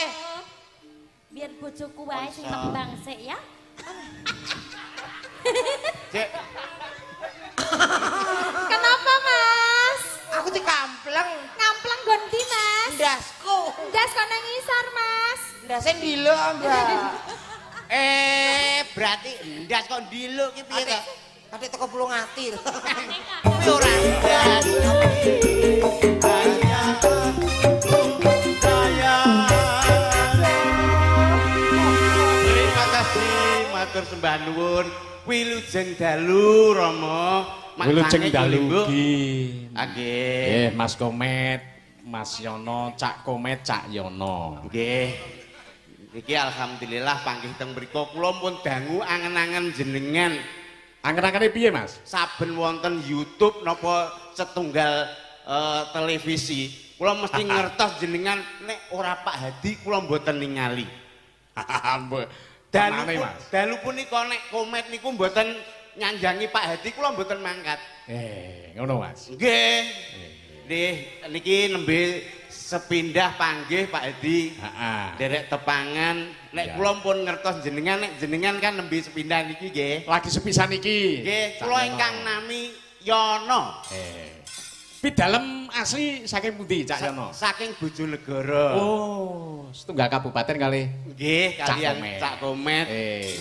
wae. Biar bojoku wae sing tembang sik ya. Cek, Kenapa, Mas? aku dikampleng. Ngampleng gondi, Mas. Ndasku. Ndas kono ngisor, Mas. Ndase ndilo, Mbak. Berarti ndas kok ndilo ki piye to? Kate teko pulung ati. Kuwi ora ndas. Terima kasih matur sembah nuwun. Wilujeng dalu Rama. Wilujeng dalu ugi. Nggih. Mas Komet, Mas Yono, Cak Komet, Cak Yono. Nggih. Iki alhamdulillah panggih teng mriku kula pun dangu angen-angen jenengan. Angen-angene piye, Mas? Saben wonten YouTube napa setunggal televisi, kula mesti ngertos jenengan nek ora Pak Hadi kula mboten ningali. Tenane, Mas. Dalu punika nek Komet niku mboten nyanjangi Pak Hadi kula mboten mangkat. Ngono, Mas. Nggih. Nggih, niki nembe sepindah panggih Pak Hadi. Heeh. Derek tepangan nek kula pun ngertos jenengan nek jenengan kan nembe sepindah niki nggih. Lagi sepisan iki. Nggih, kula ingkang nami Yono. Pidalem asli saking pundi, Cak Yono? Saking Bojonegoro. Oh, setunggal kabupaten kali. Nggih, kalian Cak Komet.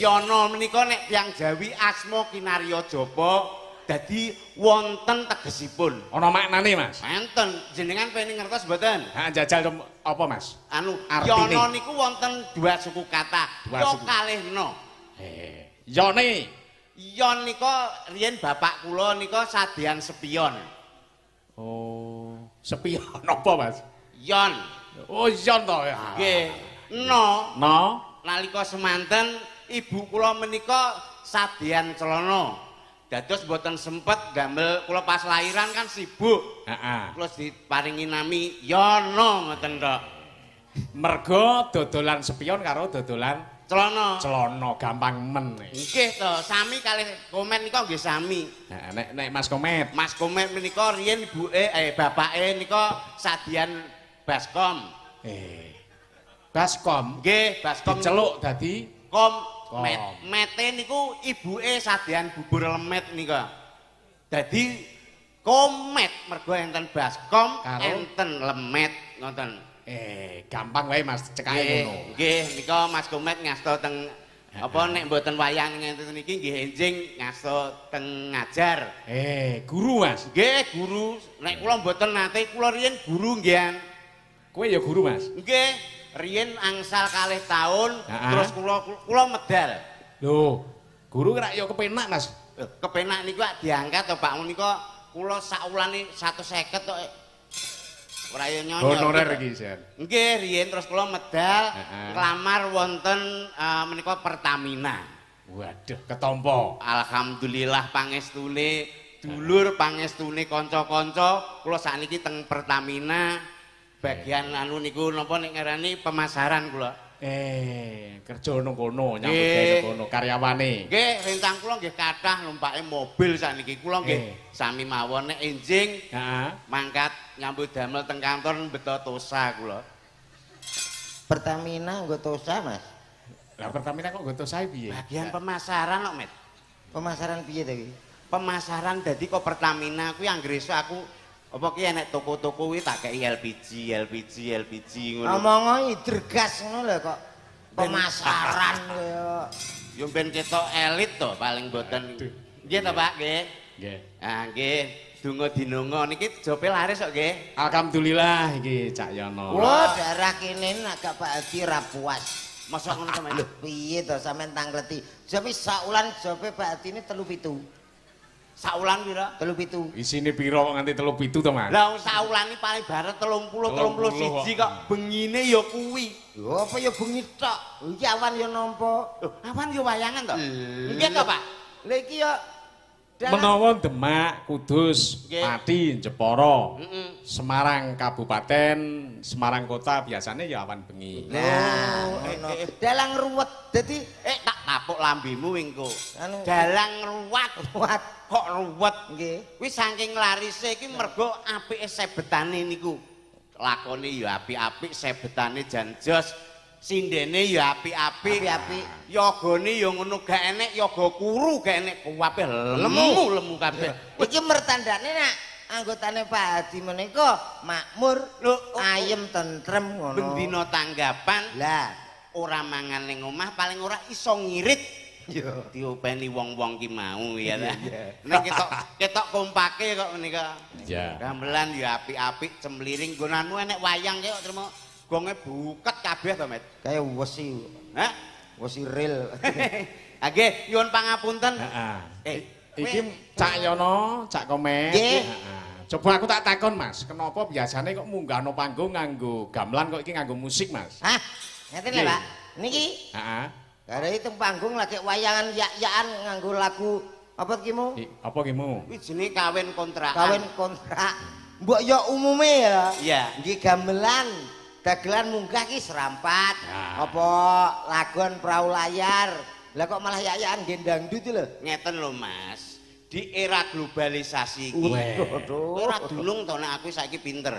Yono menika nek tiyang Jawi asma kinarya japa dadi wonten tegesipun. Ana maknane, Mas? Enten, jenengan pengen ngertos mboten? Ha, jajal apa, Mas? Anu, Artine. Yono niku wonten dua suku kata. Dua Yo suku. kalih no. Yone. Yon nika riyen bapak kula nika sadean spion. Oh, sepion apa, Mas? Yon. Oh, yon to ya. Nggih. No, No. nalika semanten ibu kula menika sadean celana. Dados mboten sempet gamel kula pas lahiran kan sibuk. Heeh. Terus diparingi nami Yono ngoten tok. Mergo dodolan sepion karo dodolan Celana. celana gampang men. Nggih to, sami kalih Komet nika nggih sami. Nah, nek Mas Komet. Mas Komet menika riyen bapake nika sadian Baskom. Baskom. Nggih, Baskom Diceluk dadi Met. Mete niku ibuke sadian bubur lemet nika. Dadi Komet mergo enten Baskom, Karo? enten lemet ngoten. Gampang wae Mas cekake ngono. Nggih, nika Mas Komet ngasta teng apa nek mboten wayang ngenten niki nggih enjing ngasta teng ngajar. Guru Mas. Nggih, guru. Nek kula mboten nate, kula riyen guru nggih. Kowe ya guru Mas? Nggih, riyen angsal kalih taun terus kula medal. Lho, guru rak ya kepenak Mas. Kepenak niku diangkat to Pak menika kula sakulane 150 tok. Ora ya nyonyo. Honorer iki, Sen. Nggih, riyen terus kula medal nglamar wonten menika Pertamina. Waduh, ketompo. Alhamdulillah pangestune dulur, pangestune kanca-kanca, kula sakniki teng Pertamina bagian anu niku napa nek ngarani pemasaran kula. Kerja nang kono, nyambut gawe nang kono karyawane. Nggih, rintang kula nggih kathah numpake mobil sakniki. Kula nggih sami mawon nek enjing mangkat nyambut damel teng kantor beto tosa kula. Pertamina nggo tosa, Mas. Lah Pertamina kok nggo tosa piye? Bagian pemasaran kok, Met. Pemasaran piye to iki? Pemasaran dadi kok Pertamina kuwi anggere aku apa ki enek toko-toko kuwi tak kei LPG ngono. Omongo hidrogas ngono lho kok. Pemasaran kaya Yo ben ketok elit to paling boten. Nggih to, Pak, nggih. Nggih. Ah, nggih. Donga dinonga niki jope laris kok nggih. Alhamdulillah iki Cak Yono. wah daerah kene agak Pak Hadi ra puas. Masa ngono to, Mas? Lho piye to sampean tangleti? Jope saulan jope Pak Hadi ini 3-7. Saulan pira? 3-7. Isine pira kok nganti 3-7 to, Mas? Lah saulan iki paling baret 30 kok bengine ya kuwi. Lho apa ya bengi tok? Iki awan ya nampa. Loh, awan ya wayangan to? Nggih to, Pak? Lha iki ya Menawa Demak, Kudus, Nggih. Pati, Jepara, Semarang Kabupaten, Semarang Kota biasanya ya awan bengi. Nah, ngono. Dalang ruwet. Dadi Tak tapuk lambemu wingko. Anu. Dalang ruwat. ruwet Kok ruwet? nggih. Kuwi saking larise iki mergo apike sebetane niku. Lakone ya apik-apik, sebetane jan jos, sindene ya apik-apik. Apik-apik. Yogane ya ngono gak enek, yoga kuru gak enek, kabeh lemu kabeh. Iki mertandane nak anggotane Pak Hadi menika makmur, Lho, ayem tentrem ngono. bendina tanggapan Lah, ora mangan ning omah paling ora iso ngirit. yo. Diopeni wong-wong ki mau ya ta. Nek ketok kompake kok menika. Iya. Gamelan ya apik-apik, cemliring gonanmu enek wayang kok terima gonge buket kabeh to, Met. Kayak wesi. Hah? Wesi real. Nggih, nyuwun pangapunten. Heeh. Iki Cak Yono, Cak Komeng. Nggih. Coba aku tak takon Mas, kenapa biasanya kok munggahno panggung nganggo gamelan kok iki nganggo musik Mas? Hah? Ngeten lho, Nggih. Pak. Niki Heeh. gara itu panggung lagi wayangan yak-yakan nganggo lagu apa ki mu? Apa ki mu? Kuwi jenenge kawin kontrakan. Kawin kontrak. Mbok ya umume ya. Iya. Nggih gamelan. Dagelan munggah ki serampat. Ya. Apa lagon perahu layar. Lah kok malah yak-yakan nggih dangdut lho. Ngeten lho, Mas. Di era globalisasi iki. Waduh. Ora dulung to nek aku saiki pinter.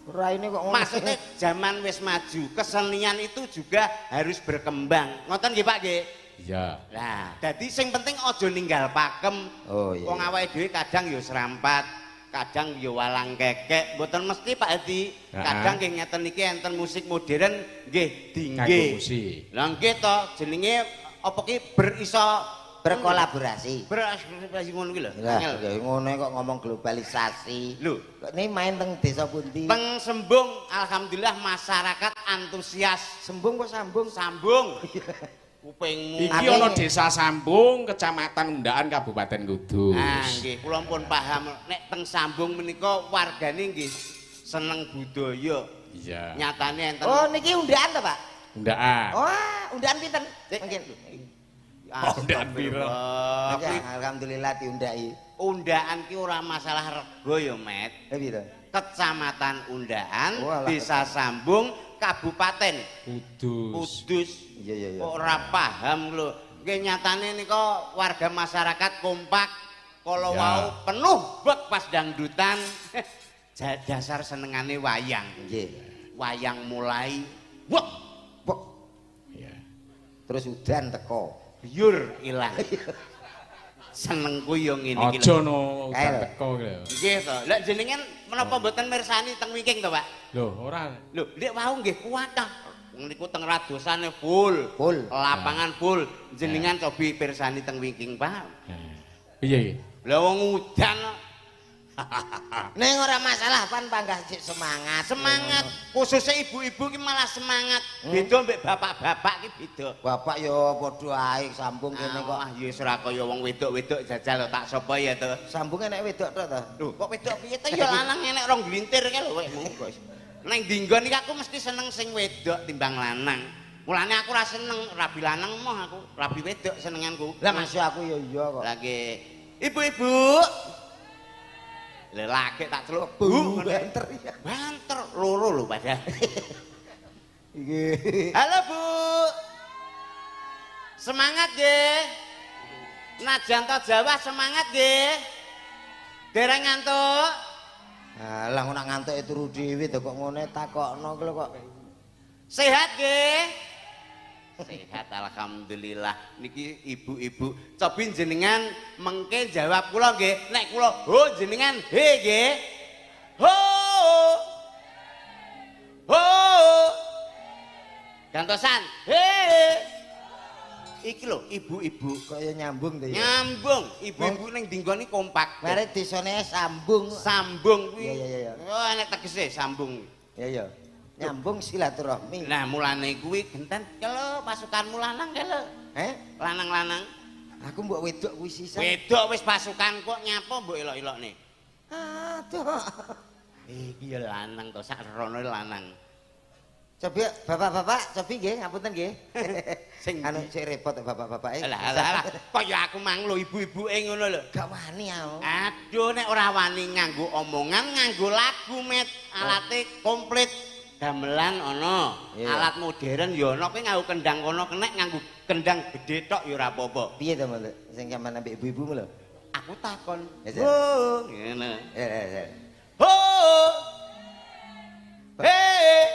Raine kok ngono. Maksudnya zaman wis maju, kesenian itu juga harus berkembang. Ngoten nggih Pak nggih? Iya. Nah, dadi sing penting aja ninggal pakem. Oh iya. Wong awake dhewe kadang ya serampat, kadang ya walang kekek, mboten mesti Pak Hadi. Kadang nggih ngeten iki enten musik modern nggih Nganggo dinggih. musik. Lah nggih to, jenenge apa ki beriso Berkolaborasi. beraspresi ngono ki lho. Lah, Angel. ya ngono kok ngomong globalisasi. Lho, Kok ini main teng desa pundi? teng Sembung alhamdulillah masyarakat antusias. Sembung kok sambung. Sambung. Kupingmu. Iki ana Desa Sambung, Kecamatan Undaan, Kabupaten Kudus. Nah, nggih, kula pun paham nek teng Sambung menika wargane nggih seneng budaya. Iya. Nyatane enten Oh, niki undaan to, Pak? Undaan. Oh, undaan pinten? Mungkin. Astagfirullah. Undaan piro? Kuwi Alhamdulillah diundai. undaan ki ora masalah rego ya, Met. Piro? Kecamatan Undaan, Oh, alah, Desa Sambung, Kabupaten Kudus. Kudus. Iya, iya, iya. Kok ora paham lho. Nggih nyatane nika warga masyarakat kompak kala Ya. wau penuh bek pas dangdutan. Dasar senengane wayang. Nggih. Wayang mulai wek Pok. Iya. Terus udan teko. biur ilang. Senengku yo ngene iki Aja lho. no Kae lho. udan teko ki lho. Nggih to. Lah jenengan menapa mboten mirsani teng Wiking to, Pak? Lho, ora. Lho, ndek wau nggih kuwatah. Wong niku teng radosane full. Full. Lapangan full. Jenengan cobi pirsani teng Wiking, Pak. Piye iki? Lah wong udan Neng ora masalah pan panggah cek semangat. semangat, khususnya ibu-ibu ki malah semangat. Beda mbek bapak-bapak ki beda. Bapak yo padha ae sambung kene kok. Ah, ya ora kaya wong wedok-wedok jajal tak sapa ya to. Sambung enek wedok tok to. Lho, kok wedok piye to ya lanang enek rong glintir kae lho wekmu. Neng dinggon iki aku mesti seneng sing wedok timbang lanang. Mulane aku ora seneng rabi lanang moh aku, rabi wedok senenganku. Lah masuk aku yo iya kok. Lagi ibu-ibu. Lelaki tak celuk Bu banter ya. banter loro lho padahal. Iki. Halo Bu. Semangat nggih. Najan to Jawa semangat nggih. Dereng ngantuk. Alah ngono ngantuk turu dhewe to kok ngene takokno lho kok. Sehat nggih. Sehat alhamdulillah. Niki ibu-ibu cobi jenengan mengke jawab kula nggih. Nek kula ho jenengan he nggih. Ho. Ho. Gantosan. He. Iki lho ibu-ibu Kaya nyambung to ya. nyambung. Ibu-ibu ning dinggone kompak. Mare desane sambung. Sambung kuwi. Iya, iya, iya. Oh enek tegese sambung. Ya ya. Nyambung silaturahmi. Nah mulane kuwi genten kelo pasukanmu lanang kelo. Lanang-lanang. Aku mbok wedok kuwi sisan. Wedok wis pasukan kok nyapa mbok elok-elokne. Aduh. Iki ya lanang to sak rono lanang. Coba bapak-bapak, cobi nggih, ngapunten nggih. Sing Anu sik repot bapak-bapak. alah alah kaya aku mang lho ibu-ibuke ngono lho. Gak wani aku. Aduh nek ora wani nganggo omongan nganggo lagu met alate komplit. Gamelan ana, Iya. alat modern ya ana, kowe nganggo kendang kono kenek nganggo kendang gedhe tok ya ora apa-apa. Piye to, Mbak? Sing sampean ambek ibu-ibumu lho. Aku takon. Ya, Jan. Oh, ngene. Eh. Oh. Hei.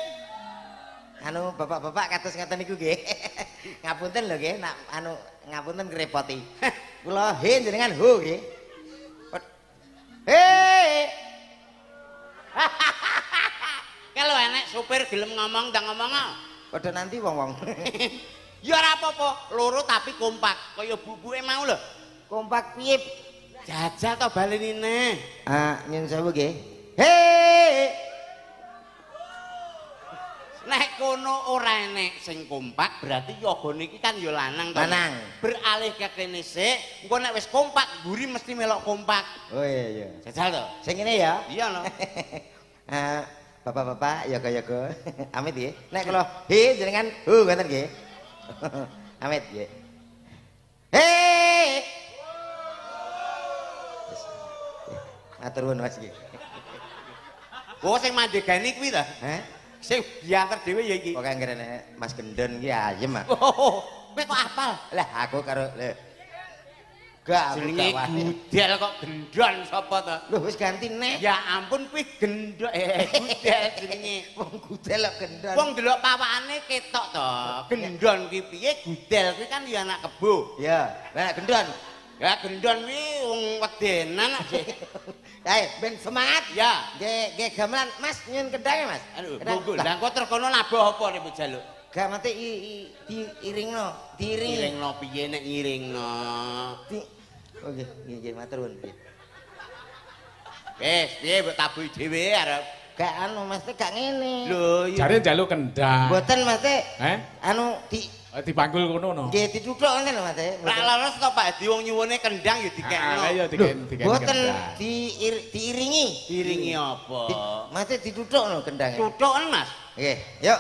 anu bapak-bapak kados ngaten niku nggih. Ngapunten lho nggih, nak anu ngapunten ngrepoti. Kula he jenengan ho nggih. He. Kalau enek supir gelem ngomong ndang ngomong. Padha nanti wong-wong. Ya ora apa-apa, loro tapi kompak. Kaya bubuke mau lho. Kompak piye? Jajal to balenine. Ah, nyun sewu nggih. He. Nek kono ora enek sing kompak berarti yogane iki kan ya lanang to. Lanang. Beralih ke kene sik, engko nek wis kompak, mburi mesti melok kompak. Oh iya. Jajal to. Sing ngene ya. Iya no. Bapak-bapak yoga-yoga. Amit nggih. Nek kula he jenengan ho ngoten nggih. Amit nggih. He. Matur nuwun Mas nggih. Oh sing mandegani kuwi ta? Heh. Sing diantar dhewe ya iki. Kok anggere Mas Gendon ki ayem ah. Oh, kowe kok apal? Lah aku karo gak Jenenge gudel kok gendon sapa to? Lho wis ganti neh. Ya ampun kuwi gendon gudel jenenge. Wong gudel kok gendon. Wong delok pawakane ketok to. Gendon kuwi piye? Gudel kuwi kan ya anak kebo. Ya, lah gendon. Ya gendon kuwi wong wedenan aja. Ayo ben semangat. Ya. Nggih gamelan Mas nyun kendhange Mas. Aduh, monggo. Lah kok terkono labuh apa nek jaluk? Gak mate diiringno, diiringi. Ngiringno piye nek ngiringno? Oh nggih, nggih matur nuwun nggih. Wis, piye mbok tabuhi dhewe arep. Gak anu Mas teh gak ngene. Lho, iya. Jare njaluk kendang. Mboten Mas teh. Anu Dipanggul kono no. nggih dituthuk ngoten lho Mas teh. Rak leres to Pak Edi wong nyuwune kendang ya dikekno. Ah, iya diken Mboten kendang. diiringi. Diringi apa? Mas teh dituthuk lho kendhange. Cuthuk Mas. Nggih, yuk.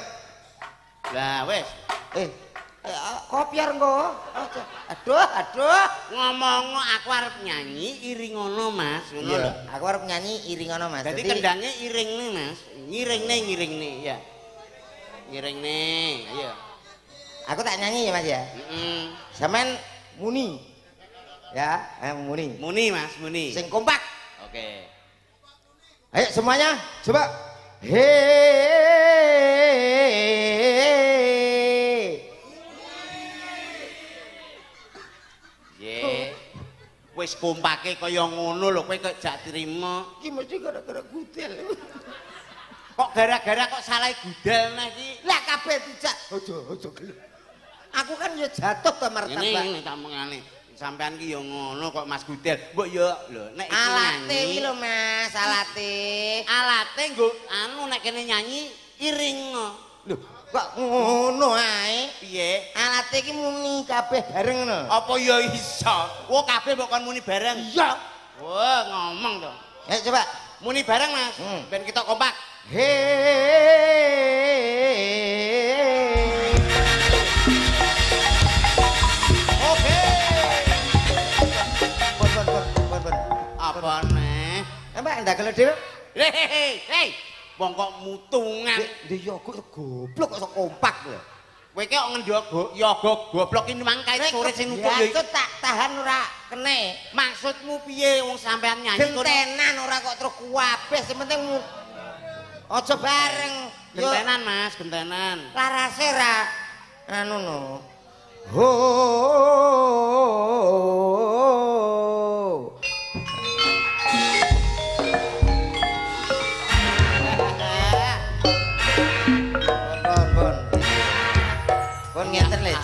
Lah wis. Kopiar engko. Aduh. Ngomong aku arep nyanyi iringono Mas, ngono lho. Aku arep nyanyi iringono Mas. Dadi kendangnya iringne Mas. Ngiringne ya. Ngiringne, ayo. Aku tak nyanyi ya Mas ya. Heeh. Sampean muni. Ya, muni. Muni Mas, muni. Sing kompak. Oke. Ayo semuanya coba. He. Ye. Wis kompake kaya ngono lho kowe kok jak trima. Iki mesti gara-gara gudel. Kok gara-gara kok salah gudel neh iki. Lah kabeh dijak. Ojo gelem. Aku kan ya jatuh to martabak. Ini tak mengane. Sampean ki ya ngono kok Mas Gudel. Mbok ya lho nek iki Alate nyanyi. iki lho Mas, alate. Alate nggo anu nek kene nyanyi iringno. Lho, kok ngono ae? Piye? Alate iki muni kabeh bareng ngono. Apa ya iso? Wo kabeh mbok kon muni bareng. Iya. Wah, ngomong to. Ayo coba. Muni bareng Mas. Ben kita kompak. He. Oke. Pun. Apa neh? Mbak ndagel dhewe. Hei. Wong kok mutungan. Lho ya kok goblok kok kompak lho. Kowe ki kok ngendho yoga goblok iki mang kae sore sing nutuk ya lho. itu tak tahan ora kene. Maksudmu piye wong sampean nyanyi kono? Gentenan ora kok terus kuwabeh sing penting aja bareng. Gentenan Mas, gentenan. Larase ra anu no. Ho. Pun ngeten lho.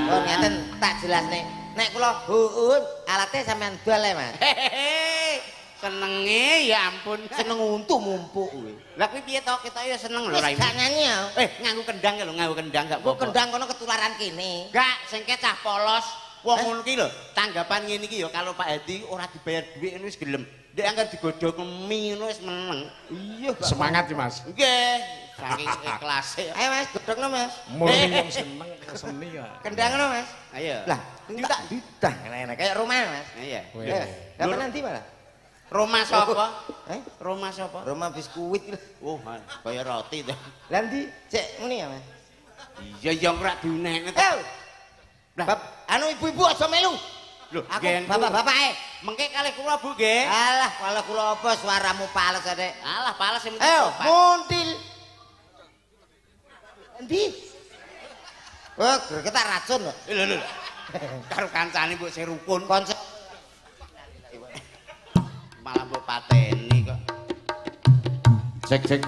Pun ngeten tak jelasne. Nek kula huun alate sampean dol e, Mas. Hehehe. Senenge ya ampun. Seneng untu mumpuk kuwi. Lah kuwi piye to kita ya seneng lho Wis raimu. gak nyanyi ya. Nganggo kendang lho, nganggo kendang gak Kok apa-apa. kendang kono ketularan kene. Gak sing cah polos. Wong ngono ki lho, tanggapan ngene iki ya kalau Pak Hadi ora dibayar dhuwit wis gelem. Ndek anggar digodhog mie ngono wis meneng. Iya, Pak. Semangat ya Mas. Nggih, saking ikhlase. Ayo Mas, godhogno Mas. Murni yang seneng seni ya. Kendangno Mas. Ayo. Lah, ditang enak kayak rumah Mas. Iya. Weh. Ayo, dapat nanti malah. Roma sapa? Eh? Roma sapa? Roma biskuit. Oh, kaya roti to. Lah ndi? Cek ngene ya, Mas. Iya, ya ora diunekne to. Eh. Bab, anu ibu-ibu aja melu. Lho, Aku genku. bapak-bapak Mengke kalih kula Bu nggih. Alah, kalau kula apa suaramu pales ade. Alah, pales sing penting Ayo, sopan. muntil. Endi? Oh, gregetak racun lho. Lho. Karo kancane mbok sing rukun Konco malah mbok pateni kok. Cek.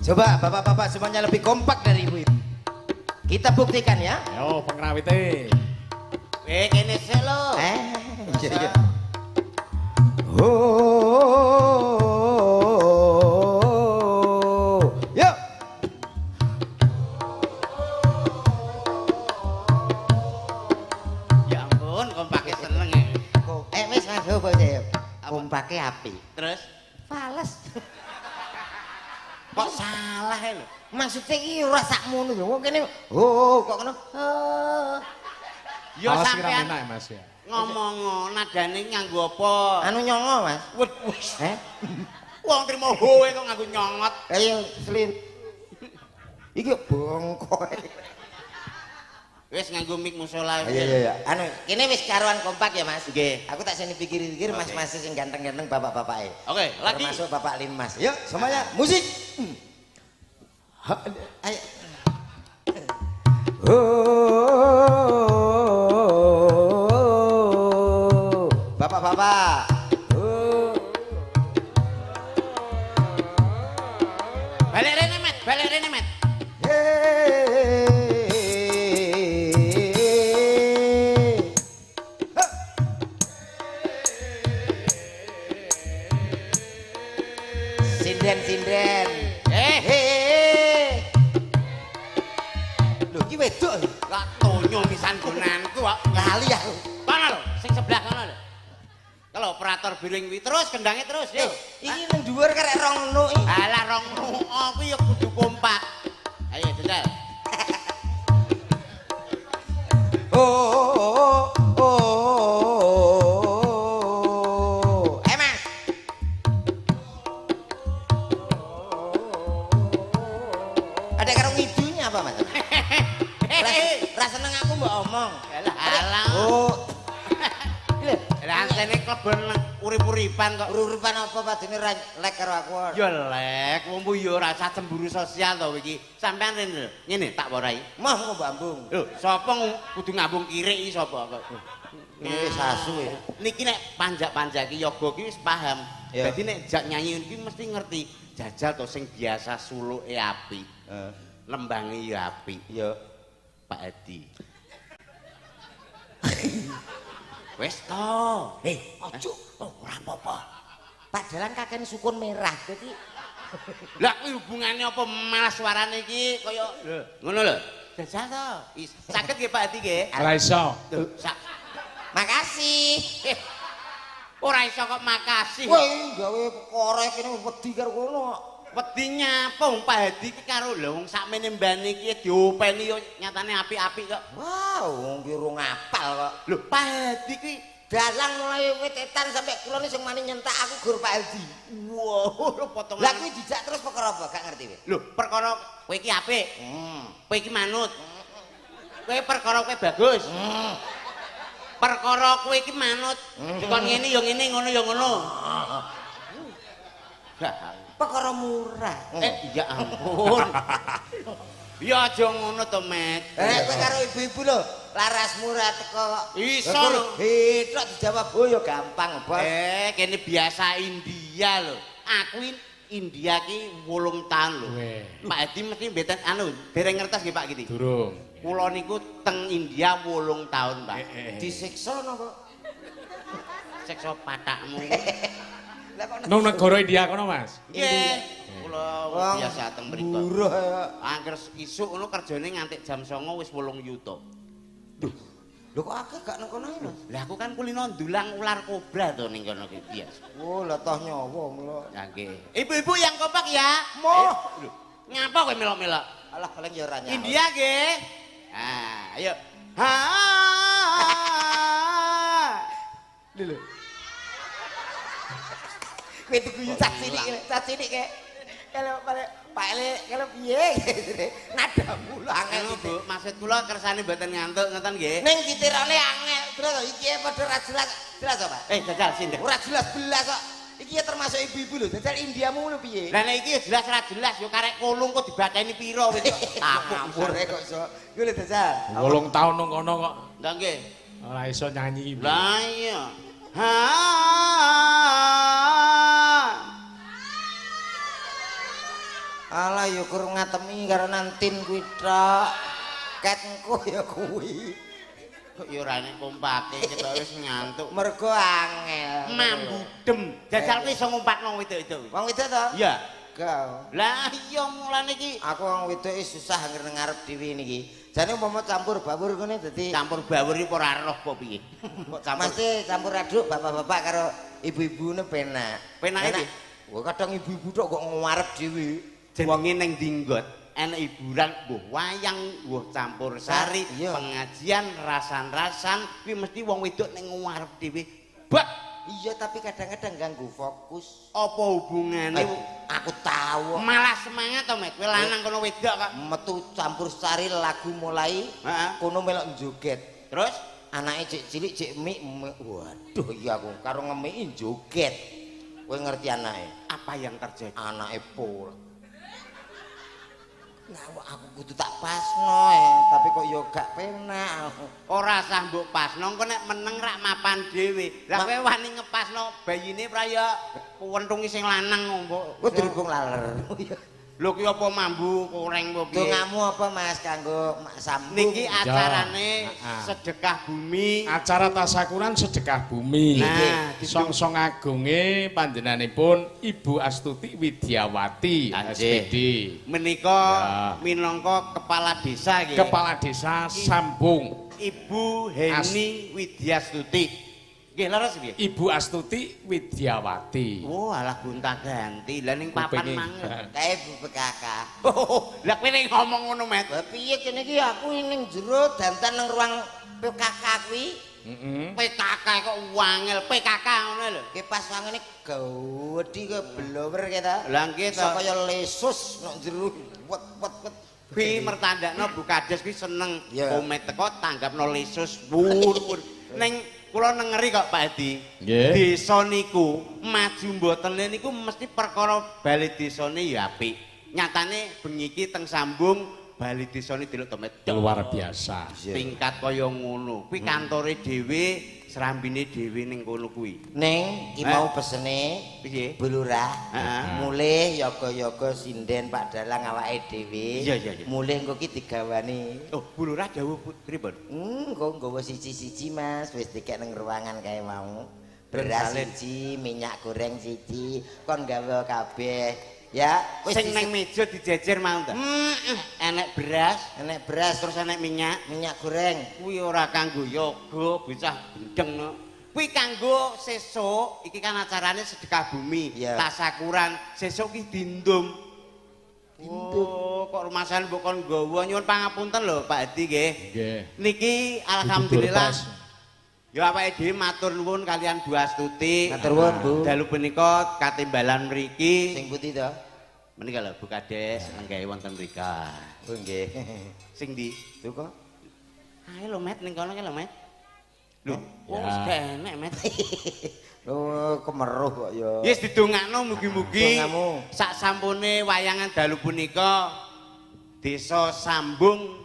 Coba bapak-bapak semuanya lebih kompak dari ibu. Kita buktikan ya. Yo pengrawite. Kene sik lho. Iya. Oh. Yuk. Ya ampun, kompake seneng. Wis nganggo apa ya? Kompake api. Terus Fales. kok salah lho. Maksudnya iki ora sakmono lho. Wong kene kok ngono. Ya Awas sampean kira enak Mas ya. ngomong nadane nganggo apa? Anu nyongo, Mas. Wis. Eh? Wong trimo howe kok nganggo nyongot. Ayo selin. Iki bongkoe. Wis nganggo mik musala. Iya. Anu, kene wis karuan kompak ya, Mas. Nggih. Aku tak sini pikir-pikir Mas-mas sing ganteng-ganteng bapak-bapake. Oke, lagi. Termasuk Bapak Limas. Yuk, semuanya musik. Ayo. Bapak-bapak. Balik rene, Met. Sinden. Lho, iki wedok lho. Lah tonyo pisan gunanku kok. Lali aku. Kono lho, sing sebelah kono lho. Kalau operator billing kuwi terus kendangnya terus, yo. Iki nang dhuwur karek rong nuk iki. Alah rong kuwi ya kudu kompak. Ayo jajal. Mas. Ada karo ngidunya apa, Mas? Ras seneng aku mbok omong. Alah. Oh. Lho, Rasane klebon urip-uripan kok. urip-uripan apa padine lek karo aku. Ya lek, wong ku ya ora usah cemburu sosial to iki. Sampean rene lho. Ngene tak warai. Mah kok Mbambung. Lho, sapa kudu ngambung kirik iki sapa kok. Sasu ya. Niki nek panjak-panjak iki yoga ki wis paham. Ya. Dadi nek jak nyanyi iki mesti ngerti. Jajal to sing biasa suluke api. Lembange ya api. Ya. Pak Edi. Wes to. Ojo. Ora apa-apa. Padahal kakek sukun merah. Dadi Lah kuwi hubungane apa malah suarane iki kaya ngono lho. Jajal to. Saged nggih Pak Edi nggih? Ora iso. makasih. Ora iso kok makasih. Wah, gawe korek kene wedi karo kono. Wedi nyapa wong Pak Hedi iki karo lho wong sakmene mbane iki diopeni yo nyatane apik-apik kok. Wow, wong ki ora ngapal kok. Lho Pak Hedi ki Dalang mulai wetetan sampai kulone sing mani nyentak aku gur Pak Hedi. wow potongan. Lah kuwi dijak terus perkara apa? Gak ngerti kowe. Lho perkara kowe iki apik. Kowe iki manut. Kowe perkara kowe bagus. Perkara kowe iki manut. Dikon ngene ya ngene, ngono ya ngono. Perkara murah. Ya ampun. Ya aja ngono to, Met. Kowe karo ibu-ibu lho, laras murah teko kok. Iso lho. Tok dijawab oh ya gampang, Bos. Kene biasa India lho. Aku India ki 8 tahun lho. Pak Edi mesti mboten anu, dereng ngertos nggih Pak Giti. Durung. Kula niku teng India 8 tahun, Pak. Disiksa napa? Siksa patakmu. Lah kok Nang negara India kono, Mas. Nggih. Kula biasa teng mriku. buruh ya. Angger isuk ngono kerjane nganti jam 09.00 wis 8 yuta. Lho kok akeh gak nang kono Mas? Lah aku kan kulino ndulang ular kobra to ning kono ki biasa. Oh, lah toh nyawa mula. Ya nggih. Ibu-ibu yang kompak ya. Moh. Ngapa kowe melok-melok? Alah paling ya ora nyawa. India nggih. Ah, ayo. Ha. Lho. Kowe diguyu cah cilik ke. Kalau Pak Ele kalau piye? Nadamu lho angel Anu iki. Bu, maksud kula kersane mboten ngantuk ngoten nggih. Ning ditirane angel. Terus iki padha ra jelas apa? Jajal sindek. Ora jelas belas kok. Iki Iki ya termasuk ibu-ibu lho, dajal Indiamu lho piye? Lah nek iki ya jelas ra jelas yo karek kolung kok dibateni piro wis tapuk Ngapur kok iso. Iku lho dajal. 8 tahun nang kono kok Lah nggih. ora iso nyanyi iki. Lah iya. Ha. Alah ya kurang ngatemi karo nantin kuwi tok. Ket engko ya kuwi. Kok ya ora nek kompake ketok wis ngantuk. Mergo angel. Mambudem. Jajal kuwi iso ngumpatno wedok-wedok. Wong wedok to? Iya. Gak. Lah iya mulane iki Aku wong wedok susah ngarep dhewe niki. Jane umpama campur bawur ngene dadi campur bawur iki ora roh apa piye. Kok campur mesti campur aduk bapak-bapak karo ibu-ibune penak. Penake piye? Wah kadang ibu-ibu tok kok ngarep dhewe. Jenenge ning dinggot enek hiburan mbuh wayang mbuh campur sari Iya. pengajian rasan-rasan kuwi mesti wong wedok ning ngarep dhewe bak Iya tapi kadang-kadang ganggu fokus. apa hubungane Aku tahu malah semangat to Mek kowe lanang kono wedok kok metu campur sari lagu mulai heeh kono melok joget. terus Anake cek cilik cek mik waduh iya aku karo ngemiki joget. Kowe ngerti anake? apa yang terjadi Anake pol. Nah, aku kudu tak pasno tapi kok yo gak penak. ora sah mbok pasno engko nek meneng rak mapan dhewe lah kowe wani ngepasno bayine praya wentungi sing lanang mbok Kowe dirubung laler. lho ki apa mambu koreng apa piye Dongamu apa Mas kanggo sambung? niki acarane sedekah bumi Acara tasakuran sedekah bumi. Nah, Song-song agunge panjenenganipun Ibu Astuti Widyawati Anjih. SPD. menika Ya. minangka kepala desa nggih Kepala Desa Sambung. Ibu Heni Widyastuti nggih leres nggih Ibu Astuti Widyawati. oh alah gonta-ganti lah ning papan Kupinge. mangan Kae Bu PKK. lah kowe ning ngomong ngono met Lah piye kene iki aku ning jero dantan nang ruang PKK kuwi. Heeh. PKK kok wangel PKK ngono lho Ki pas wangene gawedi ke blower ke ta. lah nggih to Iso kaya lesus nang jero wet. kuwi mertandakno Bu Kades kuwi seneng Iya. komet teko tanggapno lesus wur ning kula nengeri kok Pak Edi Nggih. desa niku maju mbotene niku mesti perkara bali desane ya apik nyatane bengi iki teng Sambung bali desane delok tomet Luar biasa. tingkat kaya ngono kuwi kantore dhewe serambine dhewe ning kono kuwi Ning ki mau pesene piye Bulurah. Heeh. Mulih yoga-yoga sinden Pak Dalang awake dhewe. Iya, iya, iya. Mulih engko ki digawani. oh Bu Lurah dawuh pripun Engko nggawa siji-siji Mas, wis dikek nang ruangan kae mau. Beras Salin. siji, minyak goreng siji, kon gawe kabeh. Ya, wis sing nang meja dijejer mau ta enek beras enek beras terus enek minyak minyak goreng. kuwi ora kanggo yoga bocah gendeng no. Kuwi kanggo sesuk iki kan acarane sedekah bumi Iya. tasakuran sesuk ki dindum kok rumasan mbok kon nggawa nyuwun pangapunten lho Pak Edi nggih Nggih. niki alhamdulillah Dudur ya awake dhewe matur nuwun kalian Bu Astuti Matur nuwun, Bu. dalu punika katimbalan mriki Sing putih to? menika lho Bu Kades nenggawe wonten mrika Oh nggih. sing ndi Tuh kok. ae lho Met ning kono ki lho Met lho Ya. wis kenek Met Oh, kemeruh kok ya. Yes didongakno mugi-mugi Dongamu. sak sampune wayangan dalu punika desa Sambung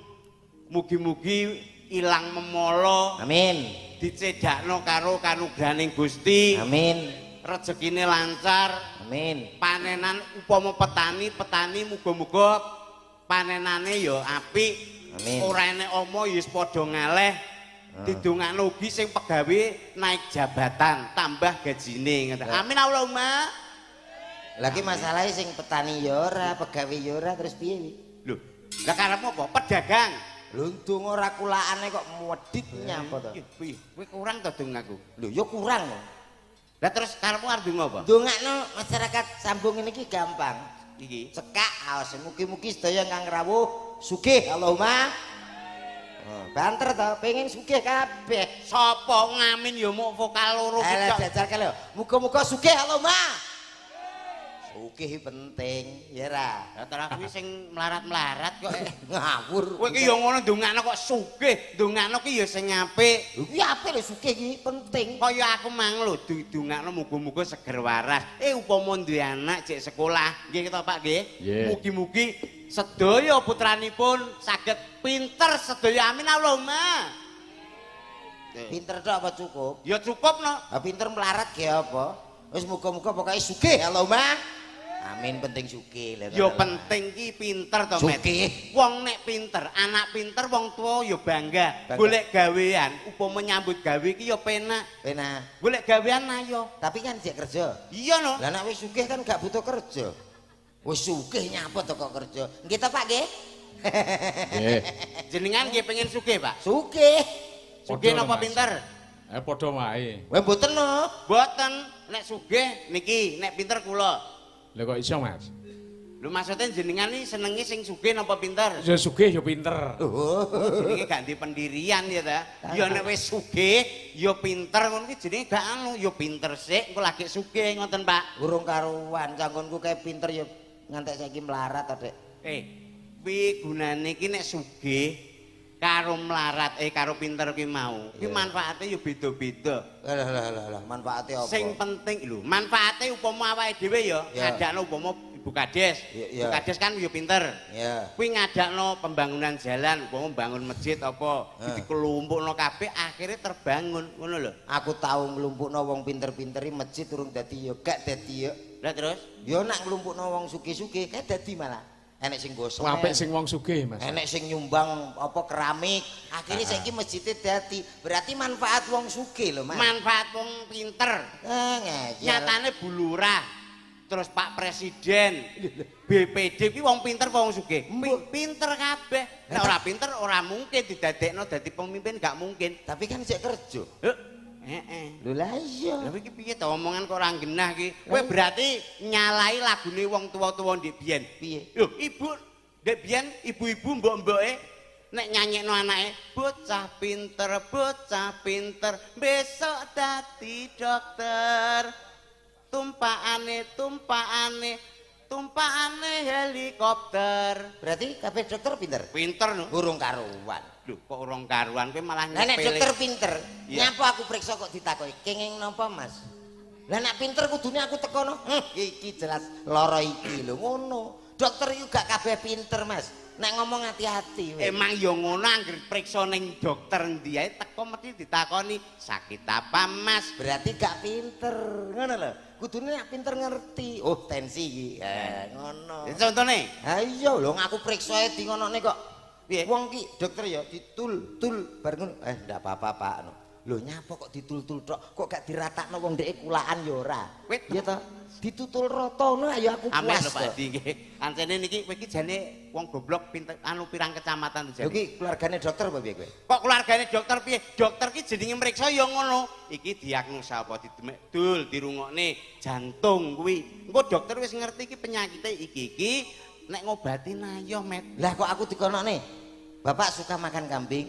mugi-mugi ilang memala Amin. dicedhakno karo kanugrahaning Gusti Amin. rezekine lancar Amin. panenan upama petani muga-muga panenane ya apik Amin. ora enek oma ya wis padha ngaleh didongakno ugi sing pegawe naik jabatan tambah gajine ngoten amin Allahumma Lagi masalahnya sing petani ya ora, pegawe ya ora terus piye wi? lho lah karepmu apa pedagang Luntung ora kulaane kok medit nyapa to? Iya, kowe kurang to dong aku. Lho ya kurang. Lah terus karepmu arep ndonga apa? Ndongakno masyarakat Sambung ini ki gampang. Iki. Cekak awas mugi-mugi sedaya kang rawuh sugih Allahumma. Oh, banter to, pengen sugih kabeh. Sapa ngamin ya muk vokal loro Alah kok. jajal kali. Muga-muga sugih Allahumma. Sugih penting, ya ra. Lah terus kuwi sing melarat-melarat kok Ngawur. kowe ki ya ngono ndongakno kok sugih, ndongakno ki ya sing apik. Lho ki apik lho sugih ki penting. Kaya aku mang lho didongakno muga-muga seger waras. Upama duwe anak jek sekolah, nggih to Pak nggih. Nggih. Mugi-mugi sedaya putranipun saged pinter sedaya amin Allahumma. Pinter tok apa cukup? Ya cukup no. Ah pinter melarat ge apa? Wis muga-muga pokoke sugih Allahumma. Amin penting sugih. Ya penting ki pinter to, Met. Sugih. Wong nek pinter, anak pinter wong tuwa ya bangga. Bangga. Golek gawean, upama nyambut gawe ki ya penak. Penak. Golek gawean ayo. Tapi kan jek kerja. Iya no. Lah nek wis sugih kan gak butuh kerja. Wis sugih nyapa to kok kerja. Nggih to Pak nggih? Nggih. Jenengan nggih pengen sugih, Pak. Sugih. Sugih Padha lho, napa Mas. pinter? Padha wae. Wah mboten no. Boten, nek sugih niki, nek pinter kula. Lha kok iso, Mas? Lho maksudnya jenengan iki senengi sing sugih napa pinter? Ya sugih ya pinter. Oh. Jenenge ganti pendirian ya ta. Ya nek wis sugih, ya pinter ngono ki jenenge gak anu, ya pinter sik, engko lagi sugih ngoten, Pak. Urung karuan canggonku kayak pinter ya ngantek saiki melarat ta, Dek. Piye gunane iki nek sugih karo melarat karo pinter ki mau. Ki manfaate ya beda-beda. Lah manfaate apa? Sing penting lho, manfaate upama awake dhewe ya, Ya. ngadakno upama Ibu Kades. Ya. Ibu Kades kan ya pinter. Ya. Kuwi ngadakno pembangunan jalan, upama bangun masjid apa, dikelumpukno kabeh akhirnya terbangun, ngono lho. Aku tahu nglumpukno wong pinter-pinteri masjid urung dadi ya gak dadi ya. Lah terus Ya nak nglumpukno wong sugih-sugih kae dadi malah. Enek sing gosong. Apik sing wong sugih, Mas. Enek sing nyumbang apa keramik. Akhirnya saiki masjidnya dadi. Berarti manfaat wong sugih lho, Mas. manfaat wong pinter. Ngejel. Nyatane Bu Lurah, terus Pak Presiden, BPD kuwi wong pinter apa wong sugih? Pinter kabeh. Nek ora pinter ora mungkin didadekno dadi pemimpin, gak mungkin. Tapi kan sik kerja. Heeh. Lho lah iya. Lha iki piye to omongan kok ora genah iki? Kowe berarti nyalai lagune wong tuwa-tuwa ndek biyen. Piye? Lho, ibu ndek biyen ibu-ibu mbok-mboke nek nyanyekno anake, bocah pinter, besok dadi dokter. Tumpakane helikopter. Berarti kabeh dokter pinter. Pinter no. Urung karuan. Lho, kok urung karuan kowe malah Lah nek nyepele. dokter pinter, Iya. nyapa aku periksa kok ditakoki, kenging napa, Mas? Lah nek pinter kudune aku tekono, iki jelas lara iki lho ngono. Dokter iku gak kabeh pinter, Mas. Nek ngomong hati-hati. weh. Emang ya ngono anggere priksa ning dokter ndi ae teko mesti ditakoni sakit apa Mas? Berarti gak pinter. Ngono lho. Kudune nek pinter ngerti. Oh, tensi iki. Ngono. Ya contone, Ha iya lho aku periksae di ngonone kok. piye? Wong ki dokter ya ditul-tul bar ngono. Ndak apa-apa, Pak. Lho nyapa kok ditul-tul tok? Kok gak diratakno wong ndeke kulaan ya ora. Wit. Iya ta? Ditutul rata ngono ayo aku Amin puas lho Pak to. Di nggih. Ancene niki kowe iki jane wong goblok pinter anu pirang kecamatan Lho jane. ki keluargane dokter apa piye kowe? Kok keluargane dokter piye? Dokter ki jenenge mriksa ya ngono. Iki diagnosa apa didemek dul dirungokne jantung kuwi. Engko dokter wis ngerti iki penyakite iki nek ngobati nayo Met. Lah kok aku dikonokne. Bapak suka makan kambing?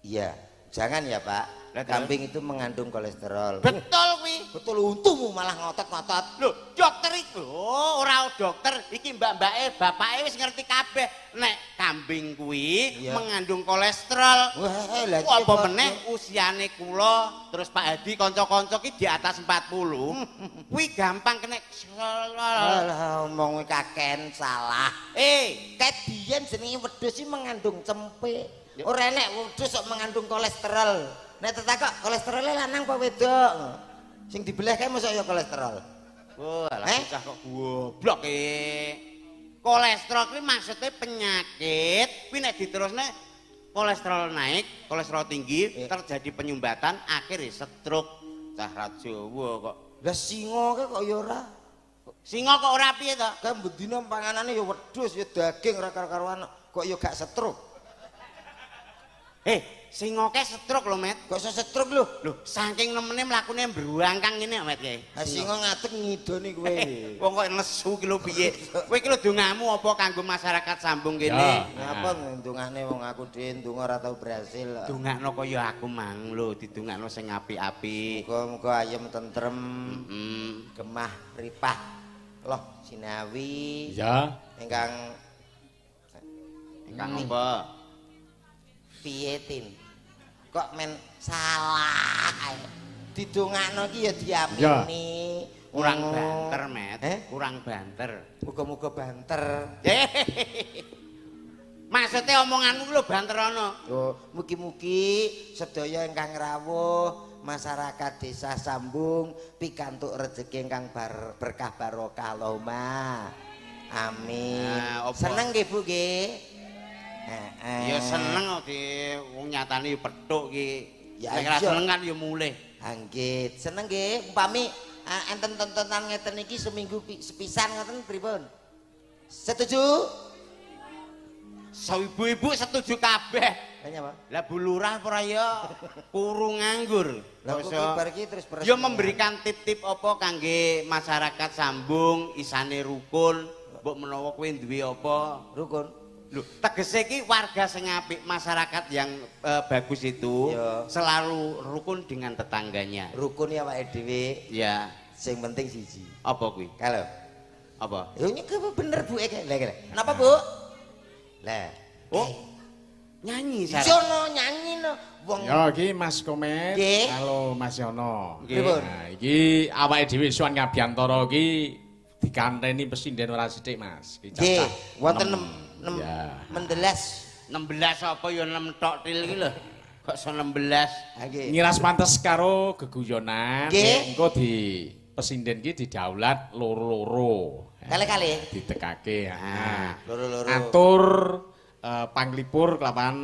Iya. Jangan ya, Pak. Lah, terus? Kambing itu mengandung kolesterol. Betul kuwi. Betul untungmu malah ngotot-ngotot. Lho, dokter iku ora dokter, iki mbak-mbake, bapake wis ngerti kabeh nek kambing kuwi Iya. mengandung kolesterol. Wah, lah Wah, iki apa kok- meneh usiane kula terus Pak Hadi kanca-kanca ki di atas 40. Kuwi gampang kena Alah omong kaken salah. Ket biyen jenenge wedhus iki mengandung cempe. Ora enek wedhus kok mengandung kolesterol. Nek tetakok kolesterolnya lanang apa wedok? Sing dibelah kae mosok ya kolesterol. Oh, alah Eh? bocah kok goblok Kolesterol kuwi maksudnya penyakit, kuwi nek diterusne kolesterol naik, kolesterol tinggi, terjadi penyumbatan, akhirnya stroke. Cah ra Jawa kok. Lah singa kae kok ya ora. Singa kok ora piye to? Kae bendina panganane ya wedhus ya daging ora karo-karuan kok ya gak setruk. Singa ke stroke lho, Met. Kok iso setruk lho? Lho, saking nemene mlakune mbruangkang ngene, Met kae. Ha singa ngadeg ngidoni kowe. Wong kok nesu ki lho piye? Kowe iki lho dongamu apa kanggo masyarakat sambung kene? Ya. Ngapa ndongane wong aku dhewe ndonga ora tau berhasil. Dongakno kaya aku mang lho, didongakno sing apik-apik. Muga-muga ayem tentrem, Hmm. gemah ripah. Loh, Sinawi. Ya. Ingkang apa? piye Tin? Kok men salah ae. Didongakno iki ya diamini. Kurang banter, Met. Eh? Kurang banter. Muga-muga banter. Maksudnya omonganmu lho banter ana. Yo, mugi-mugi sedaya ingkang rawuh masyarakat desa Sambung pikantuk rejeki ingkang berkah barokah Allahumma. Amin. Nah, apa? Seneng nggih Bu nggih? Heeh. Ya seneng kok di wong nyatane pethuk iki. Ya, Nek ora iya. seneng kan ya mulih. Ha nggih, seneng nggih umpami enten tontonan ngeten iki seminggu sepisan ngoten pripun? Setuju? Ibu-ibu setuju kabeh. Kayaknya apa? Lah Bu Lurah ora ya kurung nganggur. Lah kok kibar iki terus beres. Ya memberikan tip-tip apa kangge masyarakat Sambung isane rukun, mbok menawa kowe duwe apa? Rukun. Lho, tegese iki warga sing apik, masyarakat yang bagus itu Ya. selalu rukun dengan tetangganya. Rukun ya awake dhewe. Ya, Sing penting siji. apa kuwi? Kalau Apa? ya nyek bener Bu iki. Lah kenapa Bu? Lah. Oh, nyanyi Iya Sarah. no nyanyi no. Wong Ya iki Mas Komet Nggih. karo Mas Yono. Nggih. Pripun? Nah, iki awake dhewe Suwan Ngabyantara iki dikanteni pesinden ora sithik Mas. Iki nggih, cacah wonten 6. Ya. mendelas. 16 apa ya 6 tok til iki lho. Kok iso 16? Ha nggih. Ngiras pantes karo geguyonan Nggih. engko di pesinden ki didaulat loro-loro. Kali-kali. Ditekake. Nah, Loro-loro. atur panglipur kelawan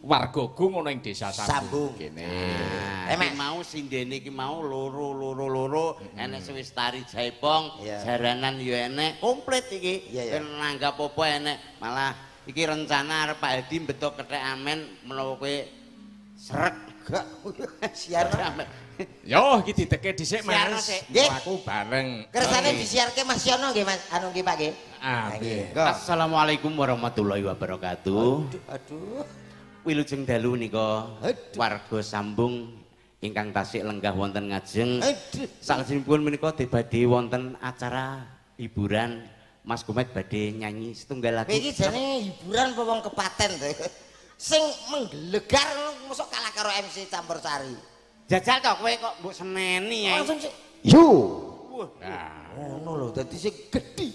warga gung ana ing desa Sambung. Sambung kene. Nah, iki Mek. mau sindene iki mau loro enek sewis tari jaipong, Iya. jaranan ya enek, komplit iki. Iya, iya. Ben nanggap apa enek. Malah iki rencana arep Pak Hadi mbetok kethek amen menawa kowe srek. Gak siar. Yo iki diteke dhisik Siarno Mas. sik. Nggih. Aku bareng. Kersane Oke. disiarke Mas Yono nggih Mas. Anu nggih Pak nggih. Ah, Ha nggih. Go. Assalamualaikum warahmatullahi wabarakatuh. Aduh. Wilujeng dalu nika Aduh. warga Sambung ingkang tasih lenggah wonten ngajeng. Aduh. Salajengipun menika badhe wonten acara hiburan. Mas Komet badhe nyanyi setunggal lagu. Kowe iki jane hiburan apa wong kepaten to? Sing menggelegar mosok kalah karo MC Campursari. Jajal to kowe kok mbok seneni ae. Langsung sik. Yo. Nah, Ngono lho dadi sing gedhi.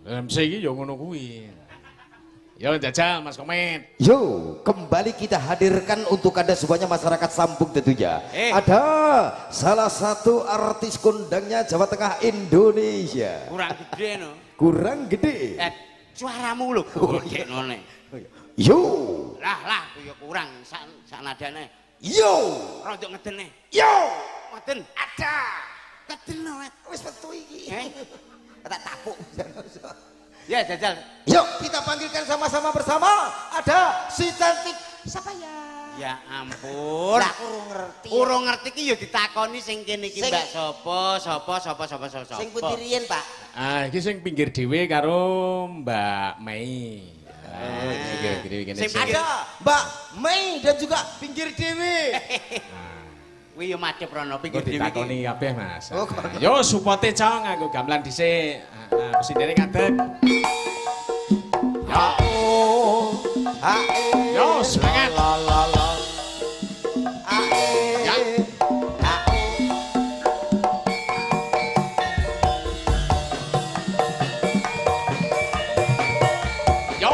MC iki yo ngono kuwi. Yo jajal Mas Komet. Yo, kembali kita hadirkan untuk Anda semuanya masyarakat Sambung tentunya. Ada salah satu artis kondangnya Jawa Tengah Indonesia. Kurang gede no. Kurang gede. Suaramu lho gede none. Yo, Lah ya kurang sak nadane. yo, Rodok ngedene. yo. Ngoten. Ada. Ngeden no. Wis metu iki. Eh? Tak tapuk. Ya jajal. Yuk kita panggilkan sama-sama bersama. Ada Si cantik siapa ya? Ya ampun. Lah urung ngerti. Urung ngerti ki ya ditakoni sing kene iki Sing- Mbak sapa. Sing putih riyen, Pak. Ah, iki sing pinggir dhewe karo Mbak Mei. Ah, iki Sing sing pinggir. Ada Mbak Mei dan juga pinggir dewe. Kuwi ya madhep rono Kok pinggir dhewe iki. ditakoni kabeh Mas. Oh, Ah, yo supote cong aku gamelan dhisik. Presindene ngadeg. Yo, Hae. yo semangat. Hae. Ya. Yo.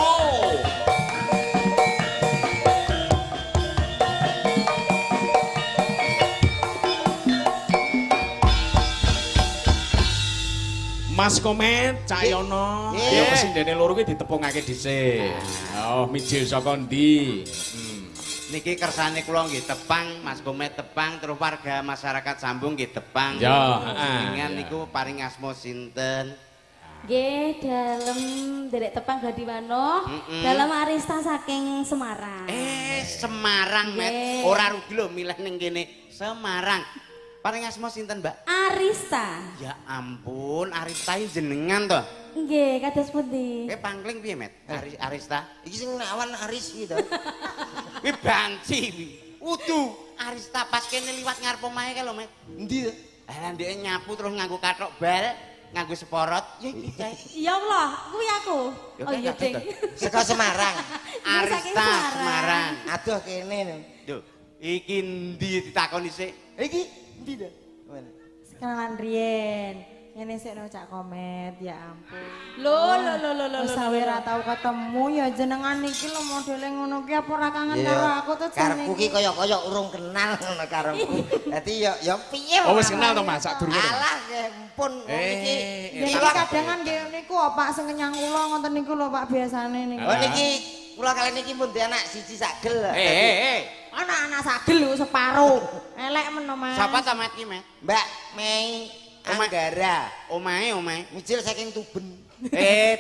Mas Komet, Cahyono, Nggih. ya presindene loro kuwi ditepungake dhisik. Oh, miji saka ndi? Niki kersane kula nggih tepang, Mas Komet tepang, terus warga masyarakat Sambung nggih tepang. Ya, Dengan ya. niku paring asma sinten? Nggih, dalem derek tepang Gadiwano, dalem Arista saking Semarang. Semarang, Met. Nggih. Ora rugi lho milih ning kene. Semarang. Paring asma sinten, Mbak? Arista. Ya ampun, Arista jenengan to. Nggih, kados pundi? Kowe pangling piye, Met? Arista? Iki sing awan Aris gitu. Kuwi banci kuwi. Udu Arista pas kene liwat ngarep omahe ka lho, Met. Endi? Lah ndek nyapu terus nganggo kathok bal. nganggo seporot. Ya iki Cek. Ya Allah, kuwi aku. Ya, Oh iya, Ding. Saka Semarang. Arista Semarang. Aduh kene lho. Duh, iki ndi ditakoni sik? Iki ndi to? Mana? Kenalan riyen. Ngene sik no Cak Komet, ya ampun. Lho. Wis sawe ra tau ketemu ya jenengan iki lho modele ngono ki apa ora kangen karo aku tuh Karepku ki kaya-kaya urung kenal ngono karepku. Dadi ya piye? Oh wis kenal to Mas, sak durunge. Alah ya ampun iki. Jadi kadangan nggih niku Pak sing kenyang kula ngoten niku lho Pak biasane niku. Oh niki kula kalian niki pun di anak siji sagel. Anak-anak sagel lho separo. Elek men Mas. Sapa ta Mat ki, Mat? Mbak Mei Anggara. Omahe. Mijil saking Tuben.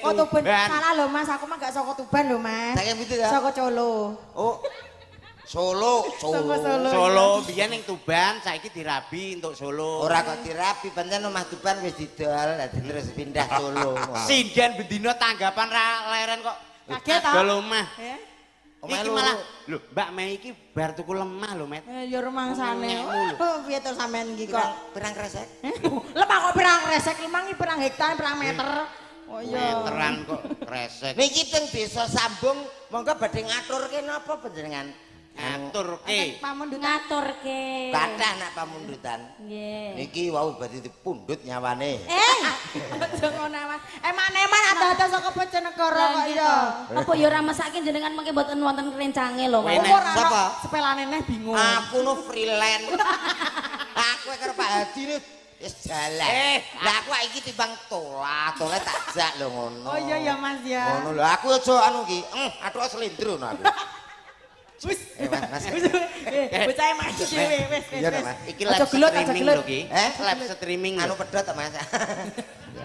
Oh Tuban. Salah lho Mas, aku mah gak saka Tuban lho Mas. Saking pintu ya? Saka Colo. Oh. Solo. Solo biyen ning Tuban, saiki dirabi untuk Solo. Ora kok dirapi, pancen omah Tuban wis didol, dadi terus pindah Solo. Sinden bendina tanggapan ra leren kok. Kaget ta? Dol omah. Omah Iki loro. malah lho Mbak Mei iki bar tuku lemah lho, Met. Ya rumangsane. Oh, piye to sampean iki kok? Pirang kresek? Lemah kok pirang resek, lemah iki pirang hektar, pirang meter. Oh iya. Meteran kok kresek. Niki teng Desa Sambung, monggo badhe ngaturke napa panjenengan? Ngaturke. Pamundutan. Ngaturke. Kathah nak pamundutan. Nggih. Niki wau badhe dipundhut nyawane. Aja ngono Mas. Eman-eman ada-ada saka Bojonegoro kok ya. Apa ya ora mesake jenengan mengke mboten wonten rencange lho. Mas. Enak. Ora Sapa? sepelane neh bingung. Aku no freelance. Aku karo Pak Hadi nih wis jalan. Lah aku iki timbang tolat tak jak lho ngono. Oh iya ya Mas ya. Ngono lho aku aja anu ki, athuk slendro ngono aku. Wis. Mas. Bocah maju dhewe wis. Iya ta, Mas. Iki live Aja gelut, aja streaming gelut. lho ki. Live streaming Anu lho. pedhot ta, Mas.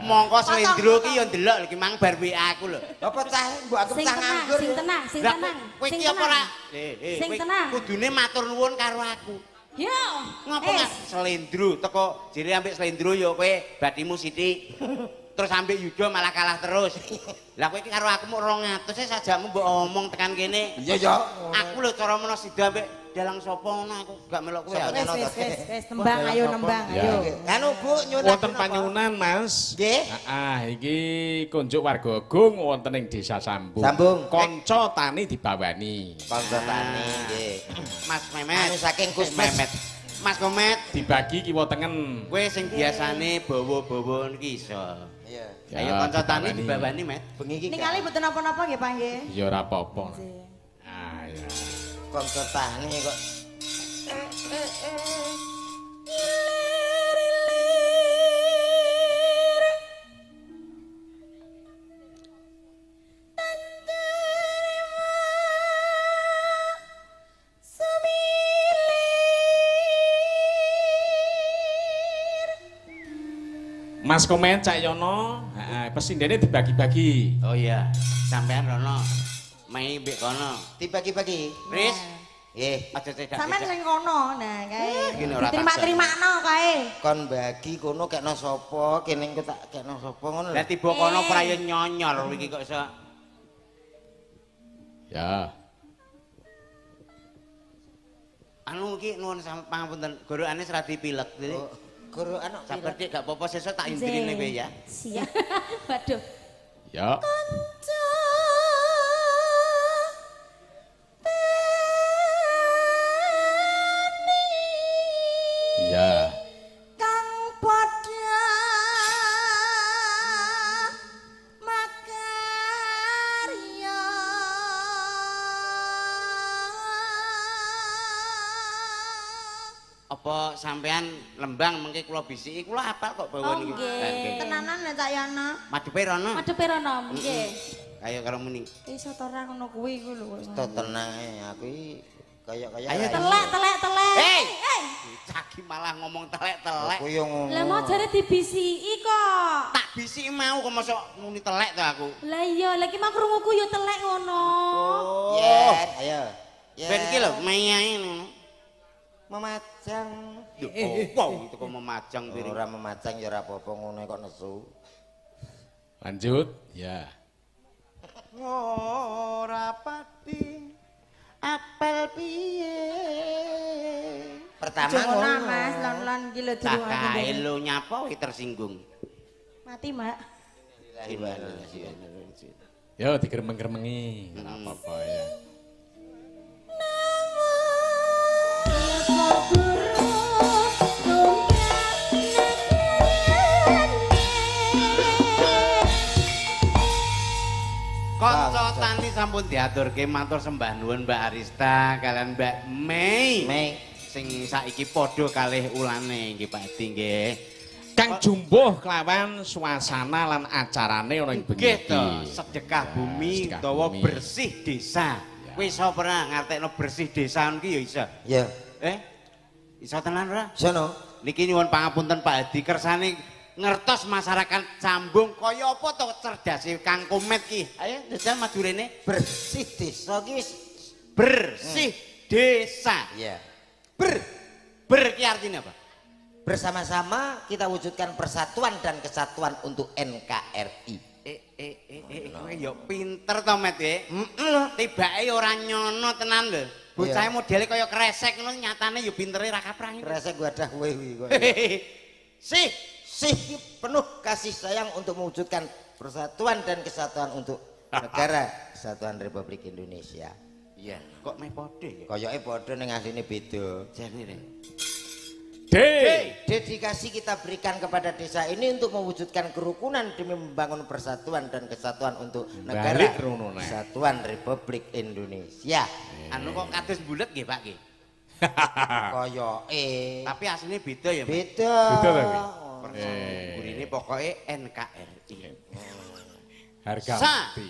Mongko slendro ki ya ndelok lho ki mang bar WA aku lho. Apa cah mbok aku Sing cah tenang, nganggur. sing tenang, sing Lah, tenang. kowe Sing iki apa ora? tenang. Sing kowe tenang. Kudune matur nuwun karo aku. Yo. Ngopo nggak slendro teko jere ambek slendro ya kowe batimu sithik. Terus ambek Yudo malah kalah terus. Lah kowe iki karo aku muk 200 e sajakmu mbok omong tekan kene. Iya ya. Aku lho cara menawa sida ambek dalang sapa ngono aku gak melok kowe. Sapa Ya. Wis tembang ayo nembang Ya. ayo. Anu Bu nyuwun Wonten panyuwunan Mas. Nggih. Iki kunjuk warga agung wonten ing Desa Sambung. Sambung. Kanca tani dibawani. Kanca tani nggih. Mas Memet. Anu saking Gus Memet. Mas Komet, Dibagi kiwa tengen. kowe sing biasane bawa-bawa niki iso. Iya. Ya, Ayo kanca tani dibawani. dibawani, Met. Bengi iki Ningali mboten napa-napa nggih Pak nggih. Ya ora apa-apa. Ah ya. kanca tani kok. Mas Komen Cak Yono, pesindene dibagi-bagi. Oh iya, sampean rono. Mei mbek kono. Dibagi-bagi. Riz, Nggih. aja cedak. Sampeyan sing kono. Nah, kae. Gini ora Terima-terimakno kae. Kon bagi kono kekno sapa, kene engko tak kekno sapa ngono lho. Lah tiba kono prayo nyonyor iki kok iso. Ya. Anu iki nuwun pangapunten, gorokane seradi pilek. Jadi Guru anu sabar Dik, gak apa-apa sesuk tak indrine kowe ya. Siap. Waduh. Ya. Ya. Kang padha makarya Apa sampean lembang mengke kula bisiki kula apal kok bawa Oh, niki. nggih. tenanan ya Cak Yana. Madepe rono. Madhepe rono, nggih. Ayo karo muni. Iso to ora ngono kuwi iku lho. to tenang ae aku iki kaya-kaya. Ayo, Telek, telek, telek. Hei! Caki malah ngomong telek-telek. Aku yo ngono. Lah mau jare dibisiki kok. Tak bisiki mau kok mosok muni telek to aku. Lah iya, lagi mah krunguku yo telek ngono. Oh. Yen, ayo. Yen. Ben iki lho mayae ngono. memajang. Yo, wow, itu kok memajang piring. Ora memajang ya ora apa-apa ngono kok nesu. Lanjut. Ya. Ora pati apel piye. Pertama Jangan ngono. Mas, lon-lon iki lho Tak dirungokne. kae lo nyapa wi tersinggung. Matur ngerti, Mbak. Yo digeremeng-geremengi. Ora apa-apa ya. Kanca Tanti sampun diaturke matur sembah nuwun Mbak Arista kalian Mbak Mei. Sing saiki padha kalih ulane nggih Pak Edi nggih. Kang jumbuh kelawan suasana lan acarane ana ing bengi Nggih iki. to, sedekah bumi sedekah utawa bumi. bersih desa. Wis ora pernah ngartekno bersih desa iki ya iso. Ya, Iso tenan ora? sono. Niki nyuwun pangapunten Pak Edi kersane ngertos masyarakat Cambung kaya apa to cerdase Kang Komet ki. Ayo jajal maju rene. Bersih desa ki wis Bersih desa. ya. Ber ki artinya apa? Bersama-sama kita wujudkan persatuan dan kesatuan untuk NKRI. Kowe ya pinter to Met ya. Tibake ora nyono tenan lho. Bocahe modele kaya kresek ngono nyatane ya pintere ra kaprah. Kresek wadah kowe kuwi kok. Sih penuh kasih sayang untuk mewujudkan persatuan dan kesatuan untuk negara Kesatuan Republik Indonesia. Iya, kok meh padha ya? Koyoke padha ning asline beda. Jane. Dedikasi kita berikan kepada desa ini untuk mewujudkan kerukunan demi membangun persatuan dan kesatuan untuk negara Balik rono, Nek. Kesatuan Republik Indonesia. Anu kok kados bulet nggih Pak nggih. Koyoke Tapi asline beda ya. Pak? beda. Beda ta, Wi? Burine pokoke NKRI. Harga Sa. mati.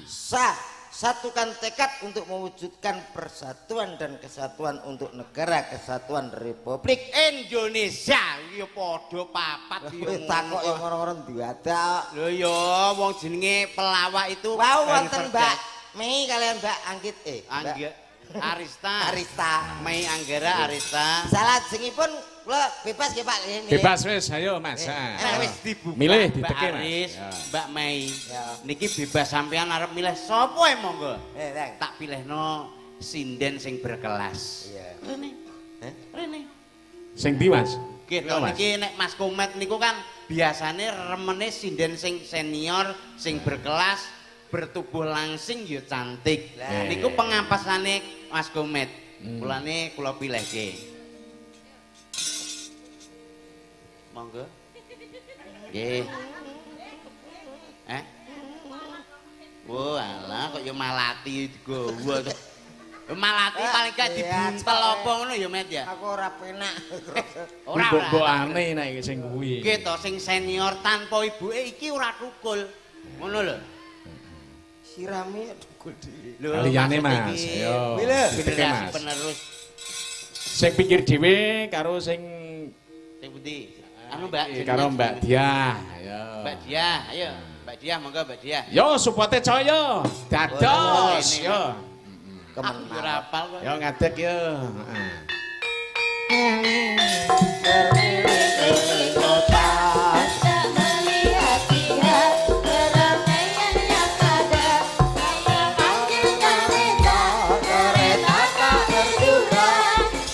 Satukan tekad untuk mewujudkan persatuan dan kesatuan untuk negara Kesatuan Republik Indonesia ya padha papat ya. takok yang orang-orang diwadak. Lho ya wong jenenge pelawak itu Wow, dari wonten Perda. Mbak Mei kalian Mbak Anggit Angga Arista. Arista. Mei Anggara Arista. Salah jengipun kula bebas nggih Pak. Milih. Bebas wis, ayo Mas. Nah, wis dibuka. Milih Mbak diteke Mas. Aris, Ya. Mbak Mei. Ya. Niki bebas sampean arep milih sapa monggo. Teng. Tak pilihno sinden sing berkelas. Iya. Rene. Rene. Sing ndi Mas? Gitu, Iya, Mas. niki nek Mas Komet niku kan biasane remene sinden sing senior, sing berkelas, bertubuh langsing ya cantik. Lah. Niku pengampasane Mas Komet. Kulane kula pilihke. Monggo. Nggih. Wah, alah kok ya malati digowo to. Malati paling gak dibuntel apa ngono ya Met ya. Aku ora penak. Ora. Mbok aneh nek sing kuwi. Iki to sing senior tanpa ibuke iki ora tukul. Ngono lho. Sirame dukul dhewe. Lho, Kaliyane maksud Mas, iki ayo. Pilih. Diteke generasi Mas. penerus Sing pikir dhewe karo sing sing pundi? Anu Mbak jenengan karo Mbak jenengan. Diah. Ayo. Mbak Diah, ayo. Mbak Diah monggo Mbak Diah. Yo supote caya. Dados ini, yo. Aku ora hafal kok. Yo ngadeg yo. Tak melihat dia keramaian yang ada. Saya panggil kereta, kereta tak terduga.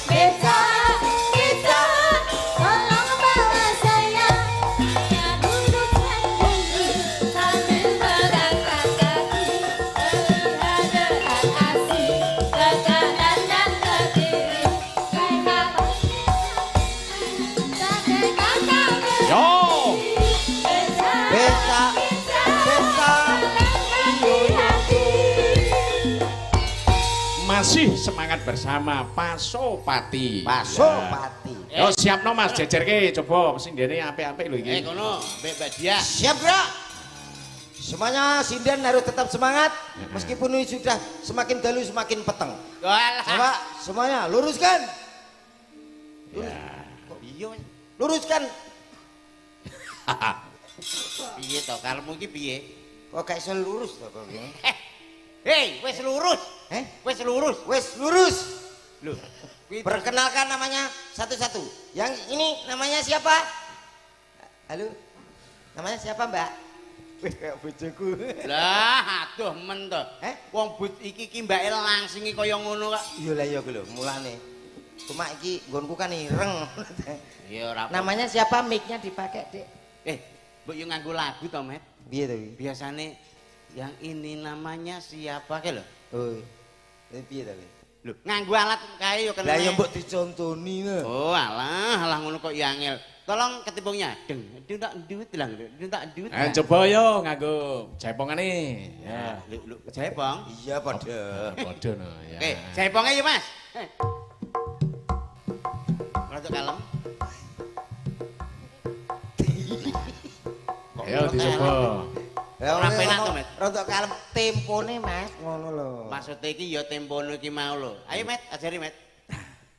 Bisa, tolong bawa saya. Saya duduk sendiri sambil merangkak kaki. Melihat asing ke kanan dan ke kiri. Saya Yo. Besa. Masih semangat bersama Pasopati. Pasopati. Ya. Yo siapno Mas jejerke coba sing dene apik-apik lho iki. Kono Mbak Diah. Siap, Bro. Semuanya sinden harus tetap semangat meskipun ini sudah semakin dalu semakin peteng. Walah. Coba semuanya luruskan. Iya. Luruskan. Piye to karepmu iki piye? Kok gak iso lurus to kok ini? Hei, wis lurus. Wis lurus. Wes lurus. Lho. Kuwi Perkenalkan namanya satu-satu. Yang ini namanya siapa? Halo. Namanya siapa, Mbak? Wih, kayak bojoku. lah aduh men to. Wong Wong but iki mbake langsingi kaya ngono kok. iya lah iya ku lho, mulane. Cuma iki nggonku kan ireng. Ya ora apa. Namanya siapa? Mic-nya dipakai, Dik. Mbok yo nganggo lagu to, Met. Piye to iki? Biasane yang ini namanya siapa ke lho? Oh. Piye to iki? Lho, nganggo alat kae yo kena. Lah ya mbok dicontoni lho. Oh, alah ngono kok ya angel. Tolong ketipungnya. Deng, tak duit bilang, tak duit. Coba yo nganggo jaipongane. Ya. Lho, jaipong. Iya padha. Padha no ya. Oke, jaipongnya yuk, Mas. Rada kalem. Ayo dicoba. Ora penak to, Met. Rodok kalem tempone Mas, ngono lho. Maksudnya iki ya tempono iki mau lho. Ayo, Met, ajari, Met.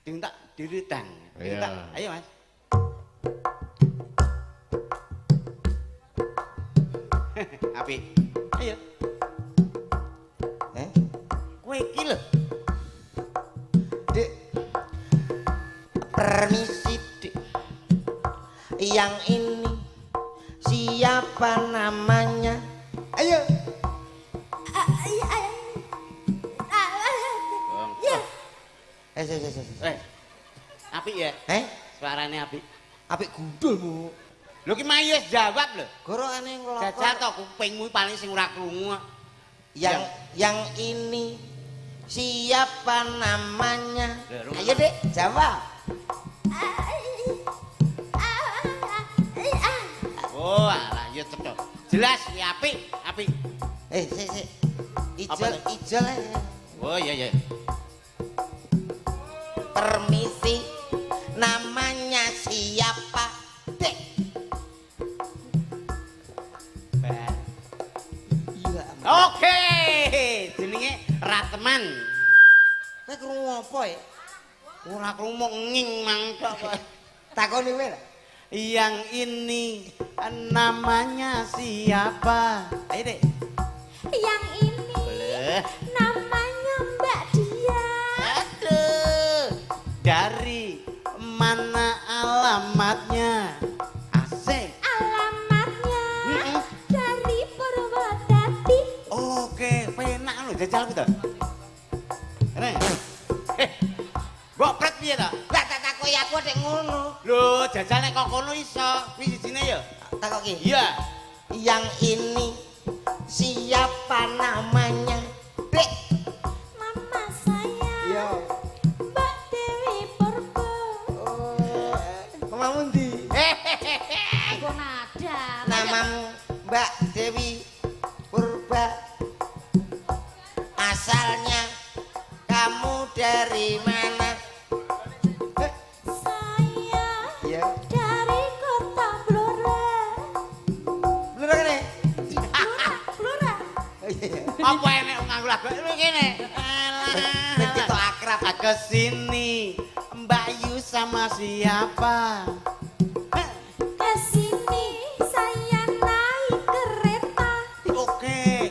Ding tak diritang. Iya. Ayo, Mas. Api. Ayo. Kowe iki lho. Dik. Permisi, Dik. Yang ini siapa namanya? Ayo. Api ya? Suarane api. Apik gundulmu. Lho ki mayu wis jawab lho. Gorokane nglokok. Jajal to kupingmu paling sing ora krungu. Yang ini siapa namanya? Lho, Ayo, Dek, jawab. Oh, alah ya cetha. Jelas ya api. Sik. Apa Ijol. Oh, iya. Permisi, namanya siapa? Dek. Iya. Oke, jenenge Rateman. Kowe krungu apa ya? Ora krungu nging mangkok. Takoni kowe. Yang ini namanya siapa? Ayo, Dek. Yang ini Boleh. namanya Mbak Dia. Aduh. Dari mana alamatnya? Asik. Alamatnya dari Purwodadi. Oke, penak lho jajal ku to. Reng. Mbok pret piye to? Lah tak takoki aku dek ngono. Lho, jajal nek kok kono iso. Kuwi sijine ya. Takoki. Iya. Yang ini siapa namanya? Dek. Mama saya Iya. Mbak Dewi Purbo. Mamamu ndi? Aku nada. Namamu Mbak Dewi Purba. Asalnya kamu dari mana? Saya Iya. dari kota Blora. Blura kene. Blora. Apa enek nganggo lagu lu kene? Ben kita akrab. Kesini Mbak Yu sama siapa? Kesini saya naik kereta. Oke.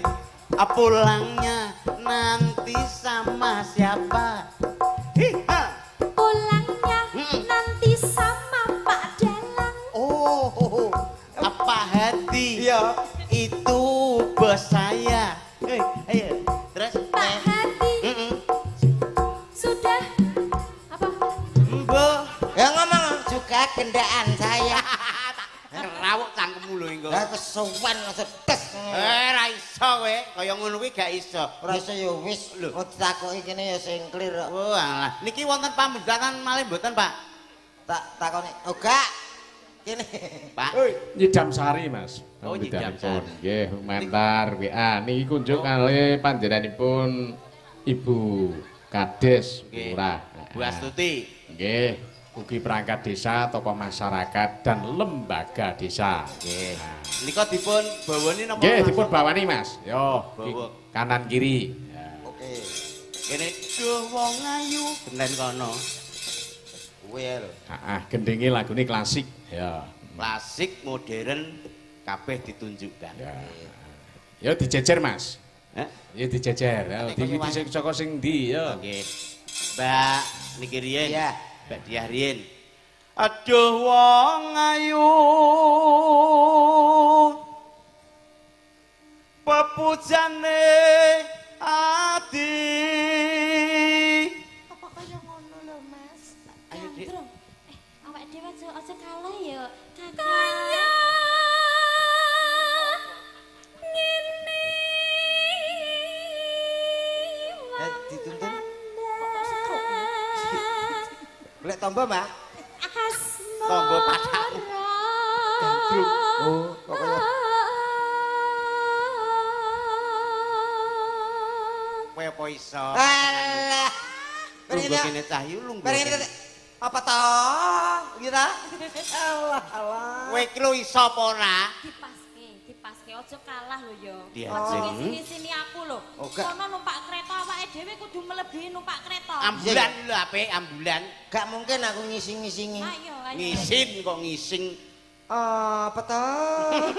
Pulangnya nanti sama siapa? Hiha. Pulangnya nanti sama Pak Dalang. Oh, apa hati? Iya. Itu bos saya. Ayo. Terus Pak Hadi sudah apa? Mbok Ya ngomong juga gendaan saya. rawuk cangkemmu lho engko. Lah kesuwen sedes. Ra iso kowe, kaya ngono kuwi gak iso. Ora iso ya wis lho ditakoki kene ya sing clear kok. Oh alah, niki wonten pamujatan malih mboten, Pak? Tak takoni. Oh gak. Kene. Pak. Nyidam sari, Mas. Oh, Nyidam Pambidanipun. Sari. Nggih, mantar WA niki kunjuk kalih panjenenganipun Ibu Kades Nggih. Lurah. Bu Astuti. Nggih, ugi perangkat desa, tokoh masyarakat dan lembaga desa. Nggih. Nika dipun bawani napa? Nggih, dipun bawani, Mas. Yo, Bawa. kanan kiri. Ya. Oke. Kene duh wong ayu benen kono. Kuwi ya lho. Gendenge lagune klasik. Ya. Klasik, modern kabeh ditunjukkan. Ya. Yo dijejer, Mas. Heh? Ya dijejer. Ya, Nek kowe sing saka sing ndi ya. Oke. Mbak niki riyen. Iya. Mbak Diah riyen. Aduh wong ayu. Pepujane ati. Apa kaya ngono lho, Mas? Ayo, Dik. Gandrung. Awak dhewe aja kalah ya. Kaya Dituntun. Kok setruk? Golek tombol, Mbak. Tombo pasak. Gandrung. Oh, kok kaya Kowe apa iso? alah. Lungguh kene cahyu lungguh. Bareng apa toh? Gitu. Allah, Allah. Kowe iki lho iso apa ora? Dipaske aja kalah lho ya. Dia Aja sing. sini aku lho. Oke. Kono numpak kereta awake dhewe kudu melebihi numpak kereta. Ambulan lho apik ambulan. Gak mungkin aku ngising-ngisingi. Ayo, ayo. Ngisin kok ngising. Apa toh?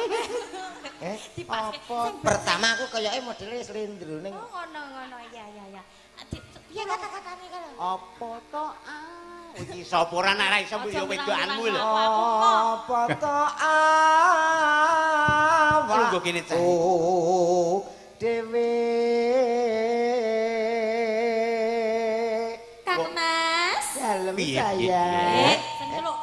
Dipaske. Sing Pertama aku kayaknya modelnya selindro ning. Oh, ngono. Ya. Piye kata-katane kalau? Apa to? Iki sapa ora nek ora iso mbok yo wedokanmu lho. Apa toh? Lungguh kene cahyu. Oh, dewe. Kang Mas. Dalem Piye, saya. Senceluk.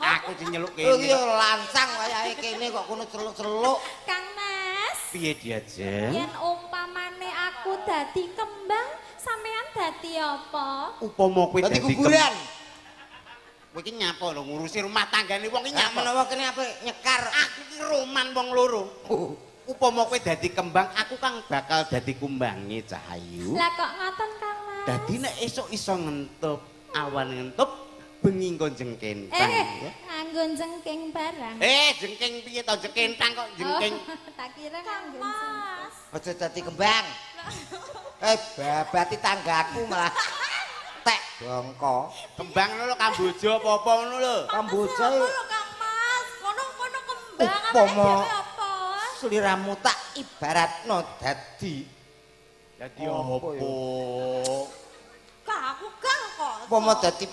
Aku sing nyeluk Oh kene. iya lancang kayak kene kok kono celuk-celuk. Kang Mas. Piye diajeng? Yen umpamane aku dadi kembang, sampean dadi apa? Upama kowe Dadi dadi kuburan. Kowe iki nyapa lho ngurusi rumah tanggane wong iki Ya nyapa? menawa kene apa nyekar. Aku iki roman wong loro. Upama kowe dadi kembang, aku kang bakal dadi kumbange Cahayu. Lah kok ngoten Kang Mas? Dadi nek esuk iso ngentup, awan ngentup, bengi engko jengkentang. ya. Nganggo jengking barang. Jengking piye to jengkentang kok jengking. Tak kira nganggo Mas. Aja dadi kembang. Babati tanggaku malah tek bongko. Kembang lho Kamboja apa-apa ngono lho. Kamboja Kang Mas, kono kembang Upama apa? sliramu tak ibaratno dadi Dadi Apa opo? Kak aku kok. upama dadi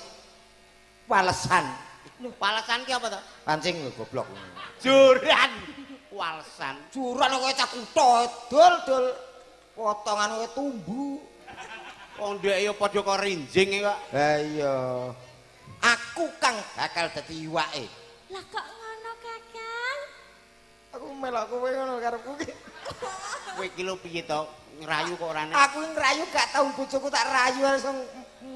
walesan. Lho, palesan ki apa to? Pancing lho goblok. Juran. Walsan. Juran kowe cah kutho dol potongan kowe tumbu. Wong ndek ya padha karo rinjing kok. Ha iya. Aku kang bakal dadi iwake. Lah kok ngono Kakang? Aku melok kowe ngono karepku ki. Kowe iki lho piye to? Ngrayu kok ora nek. Aku ngrayu gak tau bojoku tak rayu langsung